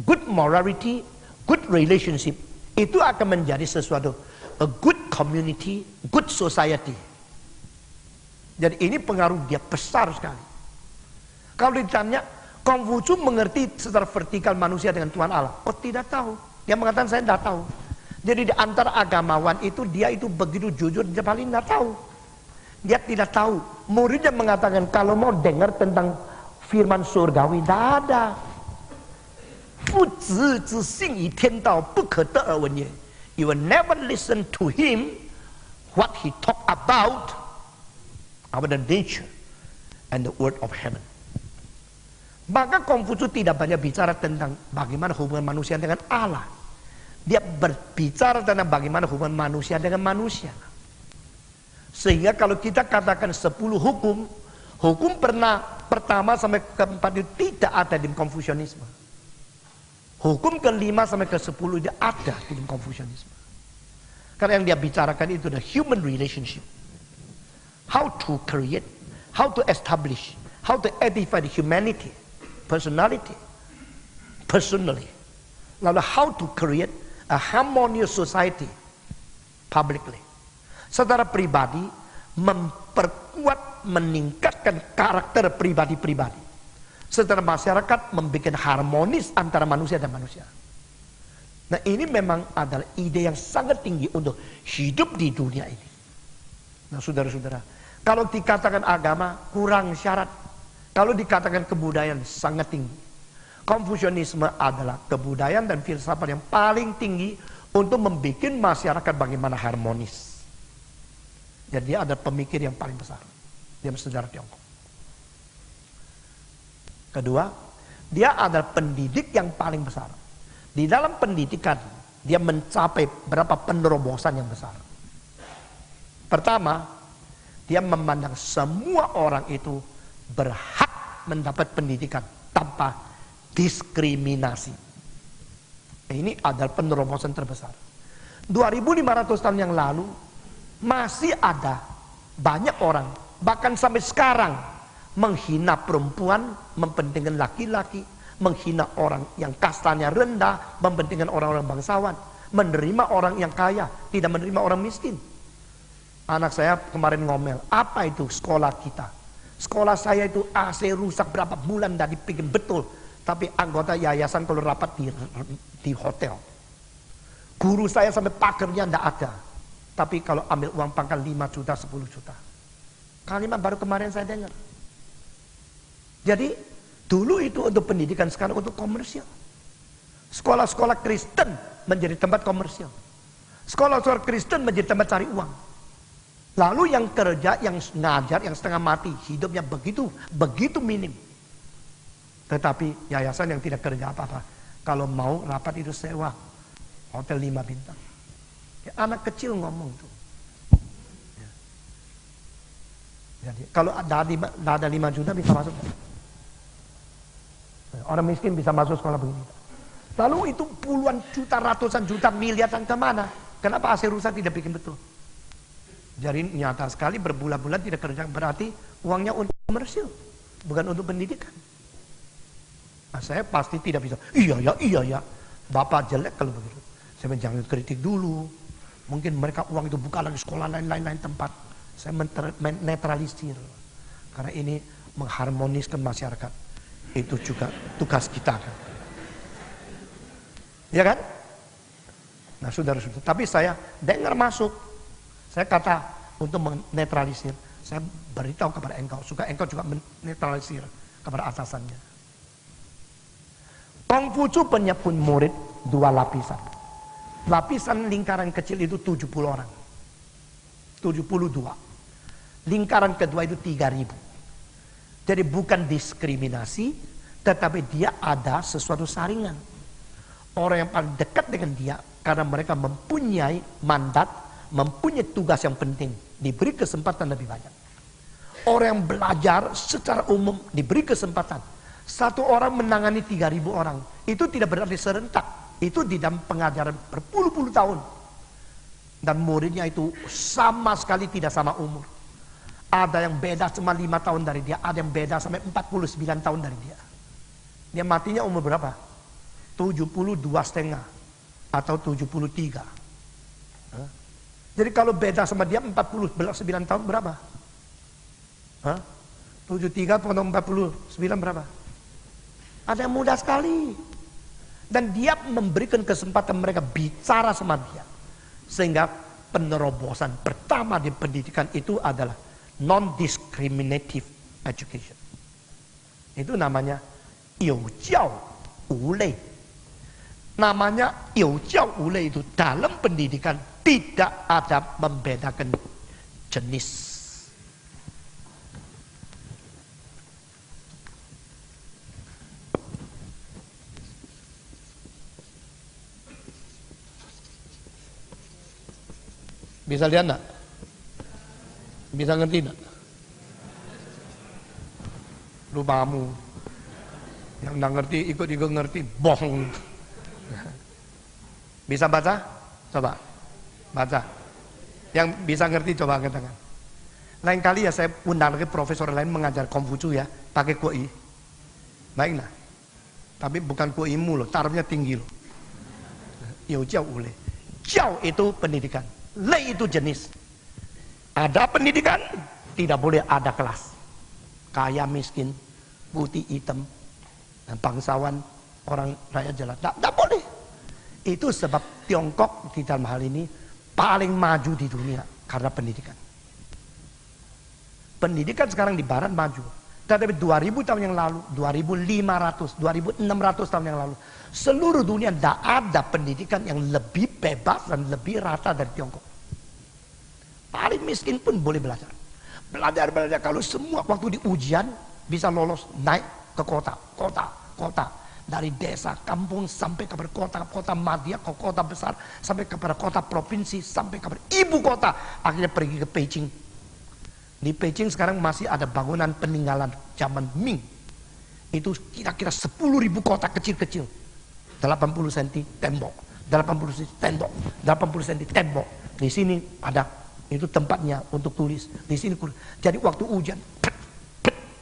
good morality, good relationship, itu akan menjadi sesuatu, a good community, good society. Jadi ini pengaruh dia besar sekali. Kalau ditanya, Konfusius mengerti secara vertikal manusia dengan Tuhan Allah? Oh, tidak tahu. Dia mengatakan saya tidak tahu. Jadi di antara agamawan itu dia itu begitu jujur, dia paling tidak tahu. Dia tidak tahu. Muridnya mengatakan kalau mau dengar tentang firman surgawi, tidak ada. You will never listen to him what he talk about the nature and the word of heaven. Maka Konfusius tidak banyak bicara tentang bagaimana hubungan manusia dengan Allah. Dia berbicara tentang bagaimana hubungan manusia dengan manusia. Sehingga kalau kita katakan 10 hukum, hukum pertama sampai keempat itu tidak ada di Konfusianisme. Hukum kelima sampai ke-10 itu ada di Konfusianisme. Karena yang dia bicarakan itu adalah human relationship. How to create, how to establish, how to edify the humanity, personality, personally. Lalu how to create a harmonious society publicly. Secara pribadi, memperkuat, meningkatkan karakter pribadi-pribadi. Secara masyarakat, membuat harmonis antara manusia dan manusia. Nah, ini memang adalah ide yang sangat tinggi untuk hidup di dunia ini. Nah, saudara-saudara, kalau dikatakan agama, kurang syarat. Kalau dikatakan kebudayaan, sangat tinggi. Konfusianisme adalah kebudayaan dan filsafat yang paling tinggi untuk membuat masyarakat bagaimana harmonis. Jadi dia ada pemikir yang paling besar. Dia bersejarah Tiongkok. Kedua, dia adalah pendidik yang paling besar. Di dalam pendidikan, dia mencapai berapa penerobosan yang besar. Pertama, dia memandang semua orang itu berhak mendapat pendidikan tanpa diskriminasi. Ini adalah penerobosan terbesar. 2500 tahun yang lalu masih ada banyak orang, bahkan sampai sekarang, menghina perempuan, mempentingkan laki-laki, menghina orang yang kastanya rendah, mempentingkan orang-orang bangsawan, menerima orang yang kaya, tidak menerima orang miskin. Anak saya kemarin ngomel, apa itu sekolah kita? Sekolah saya itu AC rusak berapa bulan dari bikin betul. Tapi anggota yayasan kalau rapat di hotel. Guru saya sampai pagernya tidak ada. Tapi kalau ambil uang pangkal 5 juta, 10 juta. Kalimat baru kemarin saya dengar. Jadi dulu itu untuk pendidikan, sekarang untuk komersial. Sekolah-sekolah Kristen menjadi tempat komersial. Sekolah-sekolah Kristen menjadi tempat cari uang. Lalu yang kerja, yang ngajar, yang setengah mati, hidupnya begitu minim. Tetapi yayasan yang tidak kerja apa-apa, kalau mau rapat itu sewa hotel 5 bintang. Ya, anak kecil ngomong tuh. Ya. Jadi kalau ada 5 juta bisa masuk. Orang miskin bisa masuk sekolah begini. Lalu itu puluhan juta, ratusan juta, miliaran kemana? Kenapa AC rusak tidak bikin betul? Jadi nyata sekali berbulan-bulan tidak kerja, berarti uangnya untuk komersil, bukan untuk pendidikan. Nah, saya pasti tidak bisa. Iya ya, Bapak jelek kalau begitu. Saya jangan kritik dulu. Mungkin mereka uang itu bukan lagi sekolah lain-lain tempat. Saya menetralisir. Karena ini mengharmoniskan masyarakat. Itu juga tugas kita kan. Ya kan? Nah, saudara-saudara, tapi saya dengar masuk. Saya kata untuk menetralisir, saya beritahu kepada engkau, supaya engkau juga menetralisir kepada atasannya. Kongfucu punya pun murid 2 lapisan. Lapisan lingkaran kecil itu 70 orang. 72. Lingkaran kedua itu 3000. Jadi bukan diskriminasi, tetapi dia ada sesuatu saringan. Orang yang paling dekat dengan dia, karena mereka mempunyai mandat, mempunyai tugas yang penting, diberi kesempatan lebih banyak. Orang yang belajar secara umum diberi kesempatan. Satu orang menangani 3000 orang. Itu tidak berarti serentak. Itu di dalam pengajaran berpuluh-puluh tahun. Dan muridnya itu sama sekali tidak sama umur. Ada yang beda cuma 5 tahun dari dia. Ada yang beda sampai 49 tahun dari dia. Dia matinya umur berapa? 72,5 atau 73. Jadi kalau beda sama dia 49 tahun berapa? 73 potong 49 berapa? Ada yang mudah sekali. Dan dia memberikan kesempatan mereka bicara sama dia. Sehingga penerobosan pertama di pendidikan itu adalah non-discriminative education. Itu namanya you jiao wu lei. Namanya you jiao wu lei itu dalam pendidikan tidak ada membedakan jenis. Bisa lihat enggak? Bisa ngerti enggak? Lupamu. Yang enggak ngerti ikut-ikut ngerti, bohong. Bisa baca? Coba. Baca. Yang bisa ngerti coba angkat tangan. Lain kali ya saya undang lagi profesor lain mengajar Konghucu ya, pakai kuai. Baiklah. Tapi bukan kuimu loh, tarafnya tinggi loh. Yo jiao ule. Jiao itu pendidikan. Lei itu jenis. Ada pendidikan, tidak boleh ada kelas. Kaya miskin, putih hitam, dan bangsawan, orang rakyat jelata. Tidak boleh. Itu sebab Tiongkok di dalam hal ini paling maju di dunia karena pendidikan. Pendidikan sekarang di barat maju. Tetapi 2000 tahun yang lalu, 2500, 2600 tahun yang lalu, seluruh dunia tidak ada pendidikan yang lebih bebas dan lebih rata dari Tiongkok. Paling miskin pun boleh belajar. Belajar kalau semua waktu di ujian bisa lolos naik ke kota. Dari desa, kampung sampai kepada kota madya, ke kota besar, sampai kepada kota provinsi, sampai kepada ibu kota. Akhirnya pergi ke Beijing. Di Beijing sekarang masih ada bangunan peninggalan zaman Ming. Itu kira-kira 10.000 kota kecil-kecil. 80 cm tembok, 80 cm tembok, 80 cm tembok. Di sini ada itu tempatnya untuk tulis. Di sini jadi waktu ujian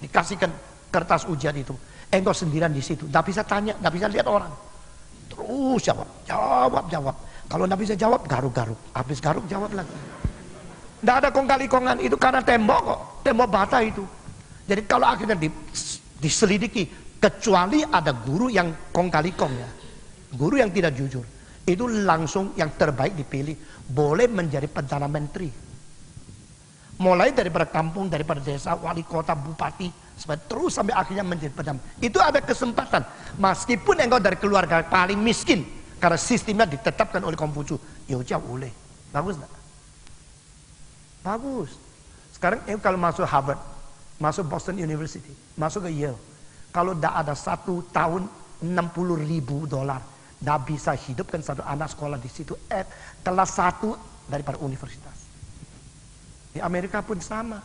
dikasihkan kertas ujian itu. Engkau sendirian di situ. Tidak bisa tanya, tidak bisa lihat orang. Terus jawab. Kalau tidak bisa jawab, garuk-garuk. Habis garuk jawab lagi. Tidak ada kong-kali-kongan, itu karena tembok kok, tembok bata itu. Jadi kalau akhirnya diselidiki, kecuali ada guru yang kong-kali-kong ya, guru yang tidak jujur, itu langsung yang terbaik dipilih, boleh menjadi perdana menteri. Mulai daripada kampung, daripada desa, wali kota, bupati, terus sampai akhirnya menjadi perdana. Itu ada kesempatan, meskipun engkau dari keluarga paling miskin, karena sistemnya ditetapkan oleh Konghucu, ya boleh, bagus enggak? Bagus. Sekarang kalau masuk Harvard, masuk Boston University, masuk ke Yale, kalau tidak ada 1 tahun $60.000, tidak bisa hidupkan satu anak sekolah di situ. Kelas 1 daripada universitas. Di Amerika pun sama.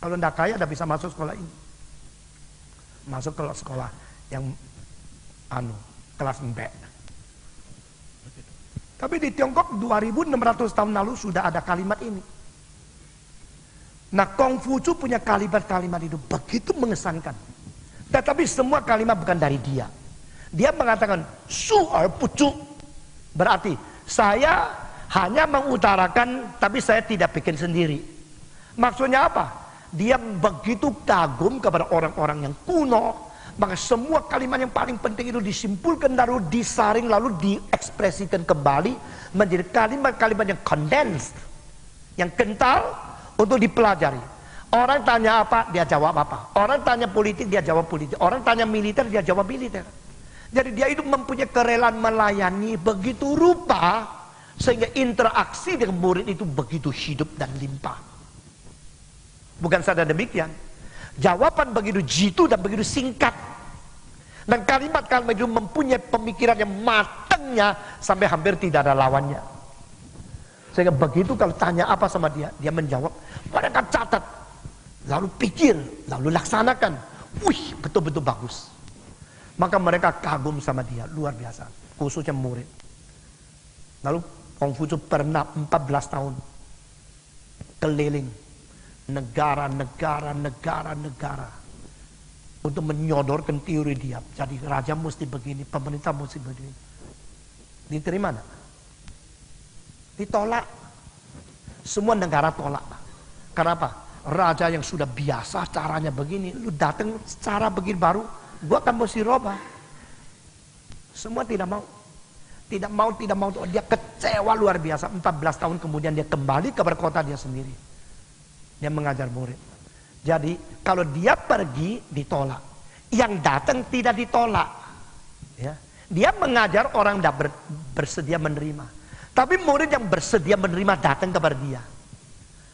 Kalau tidak kaya, tidak bisa masuk sekolah ini. Masuk ke sekolah yang kelas mbek. Tapi di Tiongkok 2600 tahun lalu sudah ada kalimat ini. Nah, Konghucu punya kalimat-kalimat itu begitu mengesankan. Tetapi semua kalimat bukan dari dia. Dia mengatakan su er pucu. Berarti saya hanya mengutarakan tapi saya tidak bikin sendiri. Maksudnya apa? Dia begitu kagum kepada orang-orang yang kuno. Maka semua kalimat yang paling penting itu disimpulkan lalu disaring lalu diekspresikan kembali menjadi kalimat-kalimat yang condensed, yang kental, untuk dipelajari. Orang tanya apa, dia jawab apa. Orang tanya politik, dia jawab politik. Orang tanya militer, dia jawab militer. Jadi dia itu mempunyai kerelaan melayani begitu rupa, sehingga interaksi dengan murid itu begitu hidup dan limpah. Bukan saja demikian, jawaban begitu jitu dan begitu singkat. Dan kalimat-kalimat itu mempunyai pemikiran yang matangnya sampai hampir tidak ada lawannya. Sehingga begitu kalau tanya apa sama dia, dia menjawab, mereka catat, lalu pikir, lalu laksanakan. Wih, betul-betul bagus. Maka mereka kagum sama dia, luar biasa. Khususnya murid. Lalu Konghucu pernah 14 tahun keliling negara untuk menyodorkan teori dia. Jadi raja mesti begini, pemerintah mesti begini. Diterima enggak? Ditolak. Semua negara tolak. Kenapa? Raja yang sudah biasa caranya begini, lu datang cara begini baru, gua akan mesti robah. Semua tidak mau. Tidak mau. Dia kecewa luar biasa. 14 tahun kemudian dia kembali ke kota dia sendiri. Dia mengajar murid. Jadi kalau dia pergi ditolak, yang datang tidak ditolak. Ya. Dia mengajar orang tidak bersedia menerima. Tapi murid yang bersedia menerima datang kepada dia.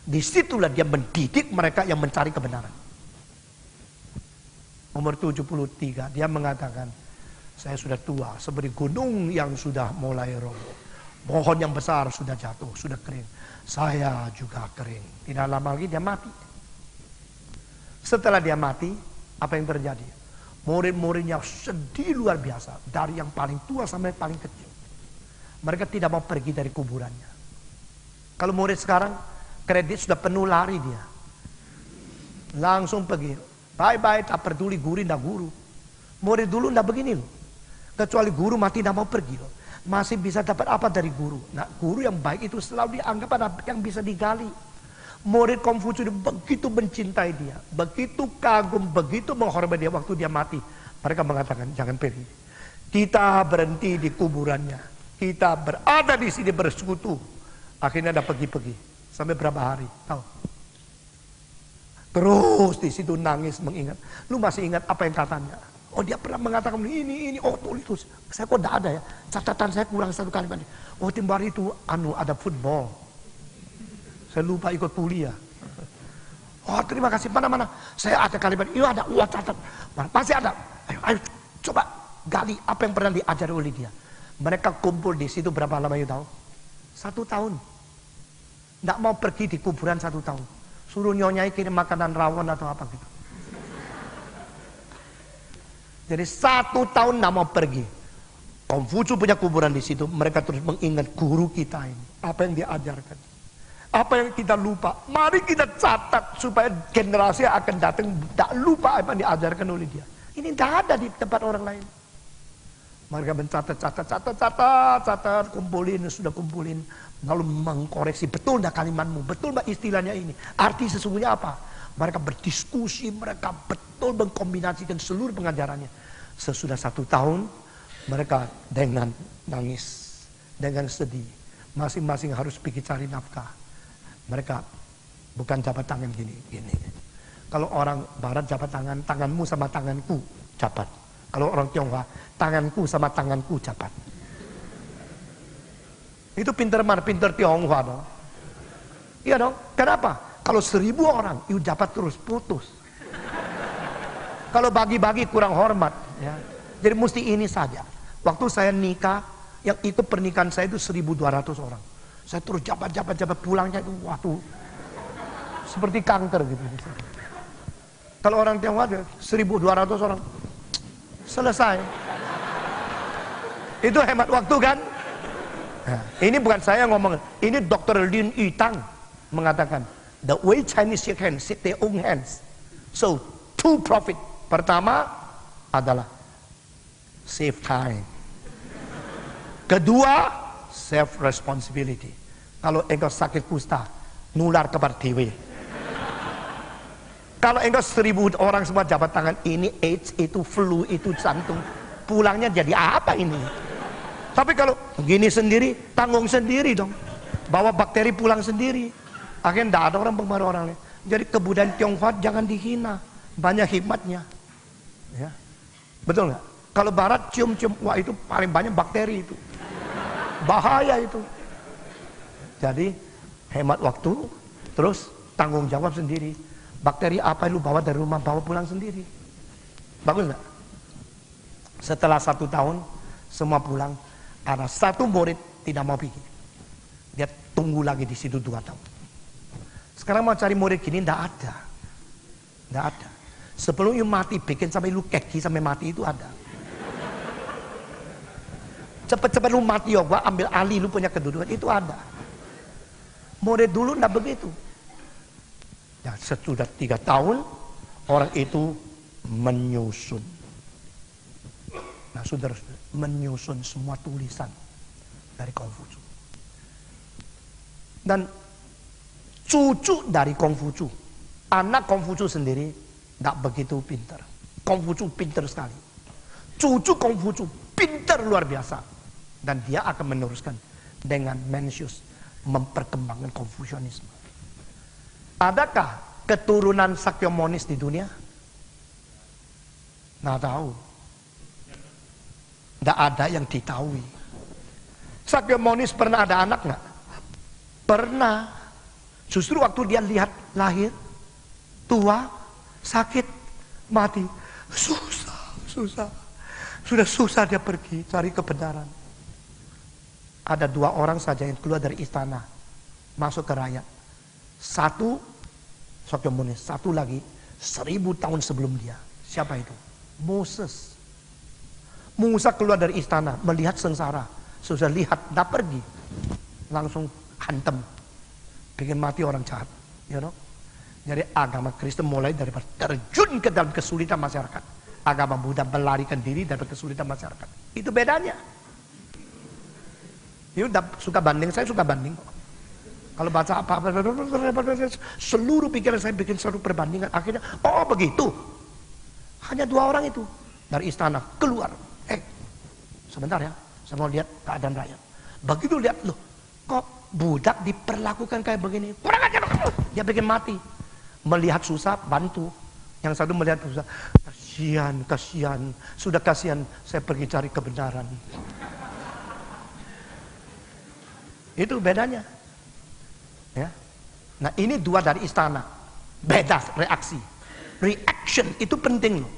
Disitulah dia mendidik mereka yang mencari kebenaran. Umur 73, dia mengatakan, saya sudah tua, seperti gunung yang sudah mulai roboh. Pohon yang besar sudah jatuh, sudah kering. Saya juga kering. Tidak lama lagi dia mati. Setelah dia mati, apa yang terjadi? Murid-muridnya sedih luar biasa. Dari yang paling tua sampai paling kecil. Mereka tidak mau pergi dari kuburannya. Kalau murid sekarang, kredit sudah penuh, lari dia. Langsung pergi. Bye-bye, tak peduli guru, tidak guru. Murid dulu tidak begini loh. Kecuali guru mati tidak mau pergi loh. Masih bisa dapat apa dari guru? Nah, guru yang baik itu selalu dianggap ada yang bisa digali. Murid Konghucu begitu mencintai dia, begitu kagum, begitu menghormati dia waktu dia mati. Mereka mengatakan, jangan pergi. Kita berhenti di kuburannya. Kita berada di sini bersekutu. Akhirnya ada pergi-pergi. Sampai berapa hari? Tahu? Terus di situ nangis mengingat. Lu masih ingat apa yang katanya? Oh, dia pernah mengatakan ini, oh tulis. Saya kok tidak ada ya, catatan saya kurang satu kalimat. Oh, timbar itu ada football. Saya lupa ikut kuliah. Oh, terima kasih, mana? Saya ada kalimat, itu ada, wah catat. Pasti ada. Ayo, coba gali apa yang pernah diajar oleh dia. Mereka kumpul di situ berapa lama you tahu? 1 tahun. Tidak mau pergi di kuburan 1 tahun. Suruh nyonyai kirim makanan rawon atau apa gitu. Jadi 1 tahun tidak mau pergi. Konghucu punya kuburan di situ. Mereka terus mengingat guru kita ini. Apa yang diajarkan. Apa yang kita lupa. Mari kita catat supaya generasi yang akan datang tidak lupa apa yang diajarkan oleh dia. Ini tidak ada di tempat orang lain. Mereka mencatat, kumpulin, sudah kumpulin. Lalu mengkoreksi, betul tidak kalimatmu, betul tidak istilahnya ini. Arti sesungguhnya apa? Mereka berdiskusi, mereka betul mengkombinasikan seluruh pengajarannya. Sesudah 1 tahun, mereka dengan nangis, dengan sedih. Masing-masing harus pergi cari nafkah. Mereka bukan jabat tangan gini. Kalau orang barat jabat tangan, tanganmu sama tanganku jabat. Kalau orang Tionghoa, tanganku sama tanganku jabat. Itu pinter mana? Pinter Tionghoa dong. Iya dong. Kenapa? Kalau 1000 orang, itu jabat terus putus. Kalau bagi-bagi kurang hormat. Ya. Jadi mesti ini saja. Waktu saya nikah, yang itu pernikahan saya itu 1200 orang. Saya terus jabat pulangnya itu waktu seperti kanker gitu. Kalau orang Tionghoa 1200 orang. Selesai. Itu hemat waktu kan? Nah, ini bukan saya ngomong. Ini Dr. Lin Yutang mengatakan, the way Chinese shake hands, shake their own hands. So, 2 profit. Pertama adalah save time. Kedua, self responsibility. Kalau engkau sakit kusta, nular kepada TV. Kalau engkau 1000 orang semua jabat tangan, ini AIDS, itu flu, itu jantung, pulangnya jadi apa ini? Tapi kalau begini sendiri, tanggung sendiri dong. Bawa bakteri pulang sendiri. Akhirnya tidak ada orang pengaruh orang lain. Jadi kebudayaan Tionghoa jangan dihina, banyak hikmatnya. Ya. Betul nggak? Kalau barat cium-cium, wah itu paling banyak bakteri itu. Bahaya itu. Jadi hemat waktu, terus tanggung jawab sendiri. Bakteri apa yang lu bawa dari rumah, bawa pulang sendiri. Bagus nggak? Setelah 1 tahun, semua pulang. Ada 1 murid tidak mau pergi. Dia tunggu lagi di situ 2 tahun. Sekarang mau cari murid gini, tidak ada. Tidak ada. Sebelum you mati, bikin sampai lu keki sampai mati itu ada. Cepet-cepet lu mati, gua ambil alih lu punya kedudukan, itu ada. Murid dulu tidak begitu. Ya, sesudah 3 tahun, orang itu menyusun. Nah, saudara, menyusun semua tulisan dari Konghucu. Dan cucu dari Konghucu, anak Konghucu sendiri tidak begitu pintar. Konghucu pintar sekali. Cucu Konghucu pintar luar biasa. Dan dia akan meneruskan dengan Mencius memperkembangkan Konfusianisme. Adakah keturunan Sakyamunis di dunia? Nggak tahu. Nggak ada yang diketahui. Sakyamunis pernah ada anak nggak? Pernah. Justru waktu dia lihat lahir, tua, sakit, mati, susah. Sudah susah dia pergi cari kebenaran. Ada 2 orang saja yang keluar dari istana, masuk ke rakyat. Satu Sakyamunis, satu lagi 1000 tahun sebelum dia. Siapa itu? Moses. Musa keluar dari istana, melihat sengsara. Sudah lihat, dah pergi. Langsung hantam. Bikin mati orang jahat. You know? Jadi agama Kristen mulai dari terjun ke dalam kesulitan masyarakat. Agama Buddha melarikan diri dari kesulitan masyarakat. Itu bedanya. You suka banding, saya suka banding. Kalau baca apa-apa, seluruh pikiran saya bikin satu perbandingan. Akhirnya, oh begitu. Hanya 2 orang itu. Dari istana, keluar. Sebentar ya, saya mau lihat keadaan rakyat. Begitu lihat, loh, kok budak diperlakukan kayak begini? Kurang ajar, dia bikin mati. Melihat susah, bantu. Yang satu melihat susah, kasihan. Sudah kasihan, saya pergi cari kebenaran. Itu bedanya. Ya. Nah ini 2 dari istana. Beda reaksi. Reaction itu penting loh.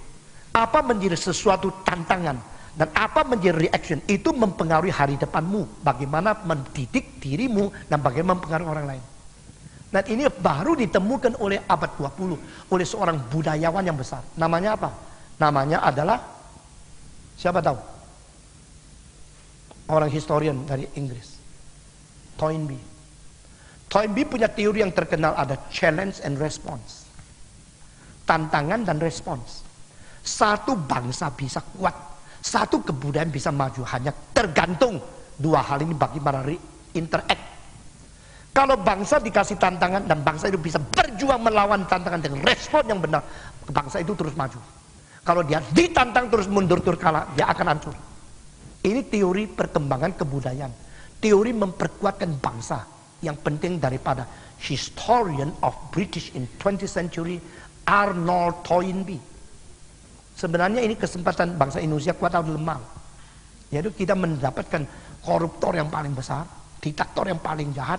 Apa menjadi sesuatu tantangan dan apa menjadi reaction itu mempengaruhi hari depanmu. Bagaimana mendidik dirimu dan bagaimana mempengaruhi orang lain. Dan ini baru ditemukan oleh abad 20 oleh seorang budayawan yang besar. Namanya apa? Namanya adalah, siapa tahu? Orang historian dari Inggris, Toynbee. Toynbee punya teori yang terkenal, ada challenge and response. Tantangan dan respons. Satu bangsa bisa kuat, satu kebudayaan bisa maju, hanya tergantung 2 hal ini bagaimana interact. Kalau bangsa dikasih tantangan dan bangsa itu bisa berjuang melawan tantangan dengan respon yang benar, bangsa itu terus maju. Kalau dia ditantang terus mundur terus kalah, dia akan hancur. Ini teori perkembangan kebudayaan. Teori memperkuatkan bangsa. Yang penting daripada historian of British in 20th century, Arnold Toynbee. Sebenarnya ini kesempatan bangsa Indonesia kuat atau lemah. Yaitu kita mendapatkan koruptor yang paling besar, diktator yang paling jahat,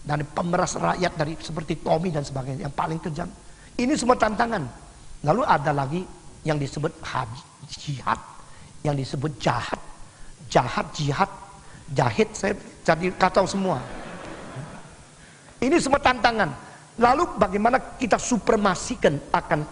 dari pemeras rakyat dari seperti Tommy dan sebagainya yang paling kejam. Ini semua tantangan. Lalu ada lagi yang disebut jihad, yang disebut jihad, jahit, saya jadi kacau semua. Ini semua tantangan. Lalu bagaimana kita supremasikan akan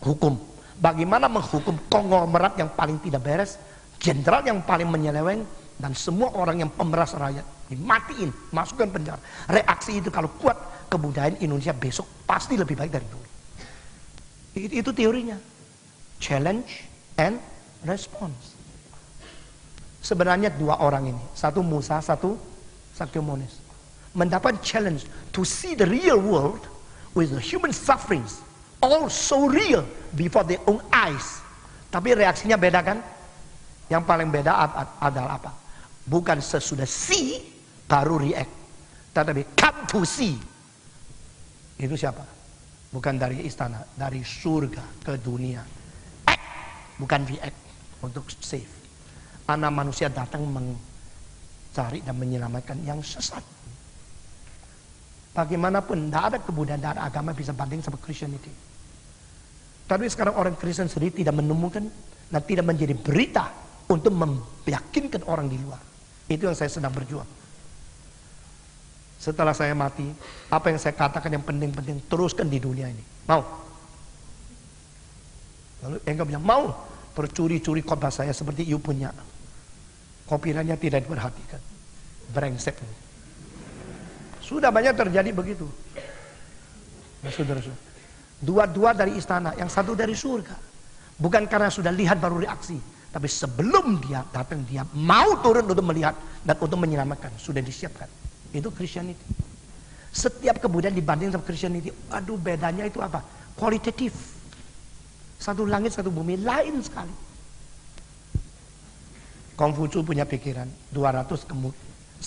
hukum? Bagaimana menghukum konglomerat yang paling tidak beres, jenderal yang paling menyeleweng, dan semua orang yang pemeras rakyat dimatiin, masukkan penjara. Reaksi itu kalau kuat, kebudayaan Indonesia besok pasti lebih baik dari dulu. Itu teorinya. Challenge and response. Sebenarnya 2 orang ini, satu Musa, satu Sakyamunis, mendapat challenge to see the real world with the human sufferings all so real before their own eyes. Tapi reaksinya beda kan? Yang paling beda adalah apa? Bukan sesudah see baru react, tetapi come to see. Itu siapa? Bukan dari istana, dari surga ke dunia. Act, bukan react untuk save. Anak manusia datang mencari dan menyelamatkan yang sesat. Bagaimanapun, tidak ada kebudayaan, tidak ada agama bisa banding sama Christianity. Tapi sekarang orang Kristen sendiri tidak menemukan dan tidak menjadi berita untuk meyakinkan orang di luar. Itu yang saya sedang berjuang. Setelah saya mati, apa yang saya katakan yang penting-penting teruskan di dunia ini. Mau? Lalu engkau bilang, mau? Terus curi-curi khotbah saya seperti you punya. Copyrightnya tidak diperhatikan. Brengsek. Sudah banyak terjadi begitu. Nah, saudara-saudara, 2 dari istana, yang satu dari surga. Bukan karena sudah lihat baru reaksi, tapi sebelum dia datang, dia mau turun untuk melihat dan untuk menyelamatkan. Sudah disiapkan. Itu Christianity. Setiap kebudayaan dibanding sama Christianity, aduh bedanya itu apa? Kualitatif. Satu langit, satu bumi, lain sekali. Konghucu punya pikiran 150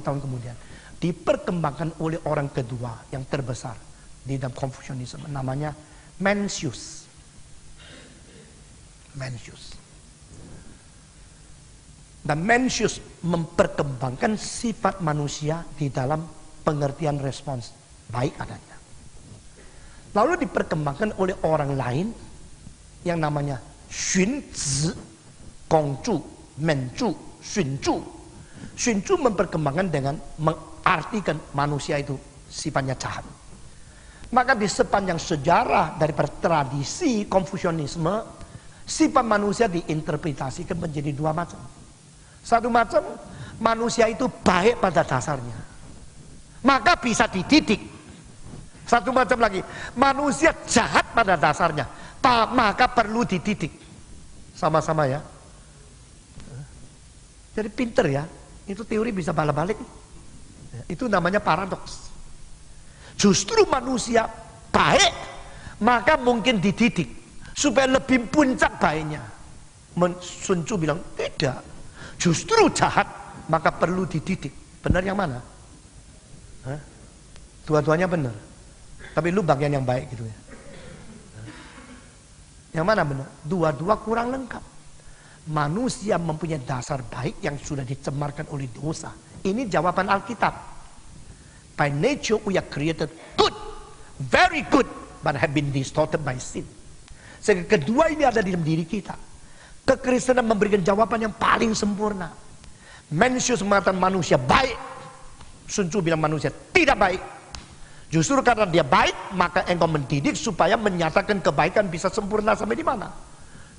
tahun kemudian diperkembangkan oleh orang kedua yang terbesar di dalam Confucianism, namanya Mencius. Dan Mencius memperkembangkan sifat manusia di dalam pengertian respons baik adanya. Lalu diperkembangkan oleh orang lain yang namanya Xunzi, Gongzhu, Menzu, Xunzu. Sun Tzu memperkembangkan dengan mengartikan manusia itu sifatnya jahat. Maka di sepanjang sejarah daripada tradisi Konfusianisme, sifat manusia diinterpretasikan menjadi dua macam. Satu macam, manusia itu baik pada dasarnya, maka bisa dididik. Satu macam lagi, manusia jahat pada dasarnya, maka perlu dididik. Sama-sama ya. Jadi pinter ya, itu teori bisa balik-balik. Itu namanya paradoks. Justru manusia baik, maka mungkin dididik supaya lebih puncak baiknya. Sun Tzu bilang tidak, justru jahat maka perlu dididik. Benar yang mana? Dua-duanya benar, tapi lu bagian yang baik gitu ya. Yang mana benar? Dua-dua kurang lengkap. Manusia mempunyai dasar baik yang sudah dicemarkan oleh dosa. Ini jawaban Alkitab. By nature we are created good, very good, but have been distorted by sin. Sehingga kedua ini ada di dalam diri kita. Kekristenan memberikan jawaban yang paling sempurna. Mencius mengatakan manusia baik, Sun Tzu bilang manusia tidak baik. Justru karena dia baik, maka engkau mendidik supaya menyatakan kebaikan bisa sempurna sampai di mana.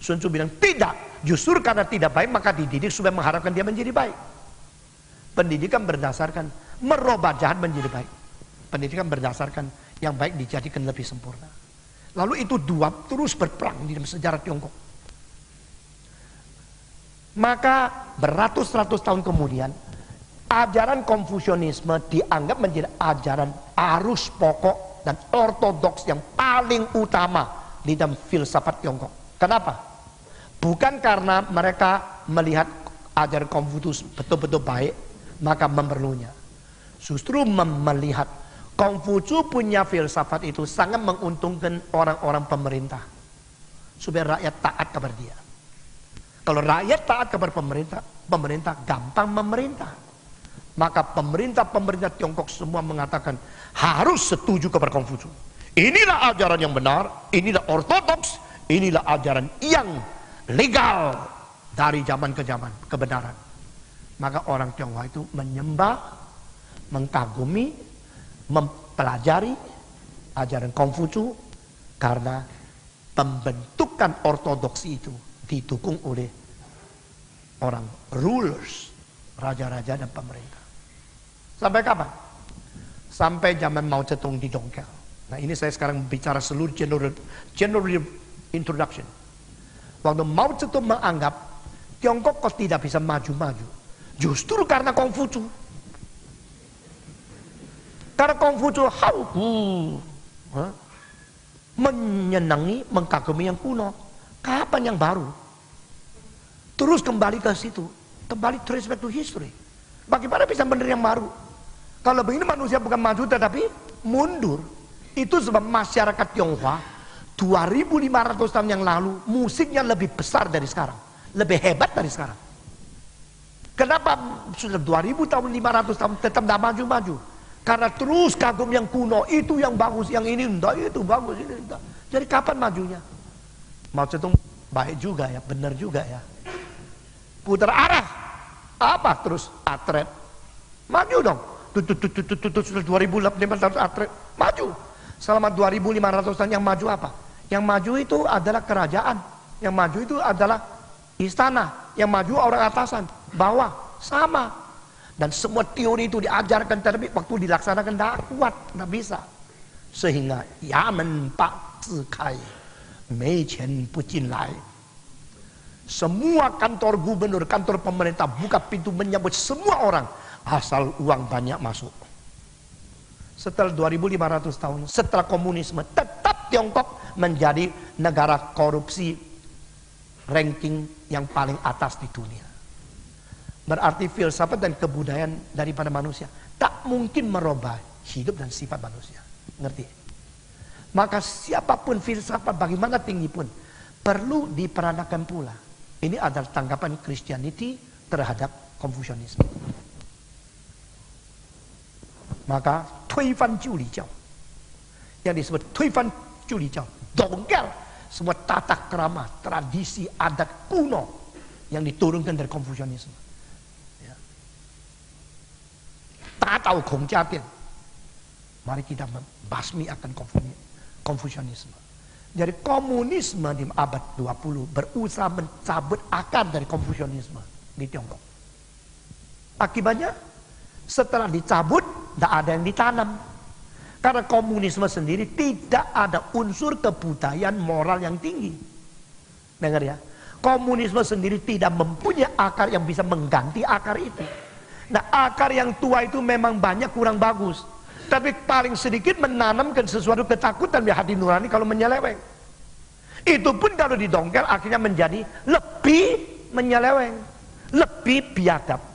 Sun Tzu bilang tidak, justru karena tidak baik maka dididik supaya mengharapkan dia menjadi baik. Pendidikan berdasarkan merubah jahat menjadi baik. Pendidikan berdasarkan yang baik dijadikan lebih sempurna. Lalu itu dua terus berperang di dalam sejarah Tiongkok. Maka beratus-ratus tahun kemudian, ajaran Konfusianisme dianggap menjadi ajaran arus pokok dan ortodoks yang paling utama di dalam filsafat Tiongkok. Kenapa? Bukan karena mereka melihat ajaran Konfusius betul-betul baik, maka memerlunya. Justru melihat Konfusius punya filsafat itu sangat menguntungkan orang-orang pemerintah, supaya rakyat taat kepada dia. Kalau rakyat taat kepada pemerintah, pemerintah gampang memerintah. Maka pemerintah Tiongkok semua mengatakan harus setuju kepada Konfusius. Inilah ajaran yang benar, inilah ortodoks, inilah ajaran yang legal dari zaman ke zaman, kebenaran. Maka orang Tionghoa itu menyembah, mengkagumi, mempelajari ajaran Konfusius karena pembentukan ortodoksi itu didukung oleh orang rulers, raja-raja dan pemerintah. Sampai kapan? Sampai zaman Mao Zedong didongkel. Nah ini saya sekarang bicara seluruh general introduction. Waktu Mao Zedong menganggap Tiongkok kok tidak bisa maju-maju, justru karena Konfusius. Karena Konfusius menyenangi, mengkagumi yang kuno. Kapan yang baru? Terus kembali ke situ, kembali trace back to history. Bagaimana bisa benar yang baru? Kalau begini manusia bukan maju tetapi mundur. Itu sebab masyarakat Tionghoa 2500 tahun yang lalu musiknya lebih besar dari sekarang, lebih hebat dari sekarang. Kenapa sudah 2000 tahun, 500 tahun tetap tidak maju-maju? Karena terus kagum yang kuno, itu yang bagus, yang ini enggak, itu bagus, ini enggak. Jadi kapan majunya? Mao Zedong baik juga ya, benar juga ya. Putar arah, apa terus atret? Maju dong. Sudah 2500 atret, maju. Selama 2500 tahun yang maju apa? Yang maju itu adalah kerajaan, yang maju itu adalah istana, yang maju orang atasan, bawah, sama. Dan semua teori itu diajarkan, tapi waktu dilaksanakan tidak kuat, tidak bisa. Sehingga Yamen Pak Zikai, Mei Qian Bu Jin Lai. Semua kantor gubernur, kantor pemerintah buka pintu menyambut semua orang, asal uang banyak masuk. Setelah 2500 tahun, setelah komunisme, tetap Tiongkok menjadi negara korupsi ranking yang paling atas di dunia. Berarti filsafat dan kebudayaan daripada manusia tak mungkin merubah hidup dan sifat manusia. Ngerti? Maka siapapun filsafat bagaimana tinggi pun perlu diperanakan pula. Ini adalah tanggapan Christianity terhadap Konfusianisme. Maka Tuifan Juli Jiao, yang disebut Tuifan Juli Jiao, dongkel semua tata krama, tradisi adat kuno yang diturunkan dari Konfusianisme. Ya. 打倒孔家店. Mari kita membasmi akan Konfusianisme. Jadi komunisme di abad 20 berusaha mencabut akar dari Konfusianisme di Tiongkok. Akibatnya setelah dicabut, tidak ada yang ditanam. Karena komunisme sendiri tidak ada unsur kebudayaan moral yang tinggi. Dengar ya, komunisme sendiri tidak mempunyai akar yang bisa mengganti akar itu. Nah, akar yang tua itu memang banyak kurang bagus, tapi paling sedikit menanamkan sesuatu ketakutan di hati nurani kalau menyeleweng. Itu pun kalau didongkel akhirnya menjadi lebih menyeleweng, lebih biadab.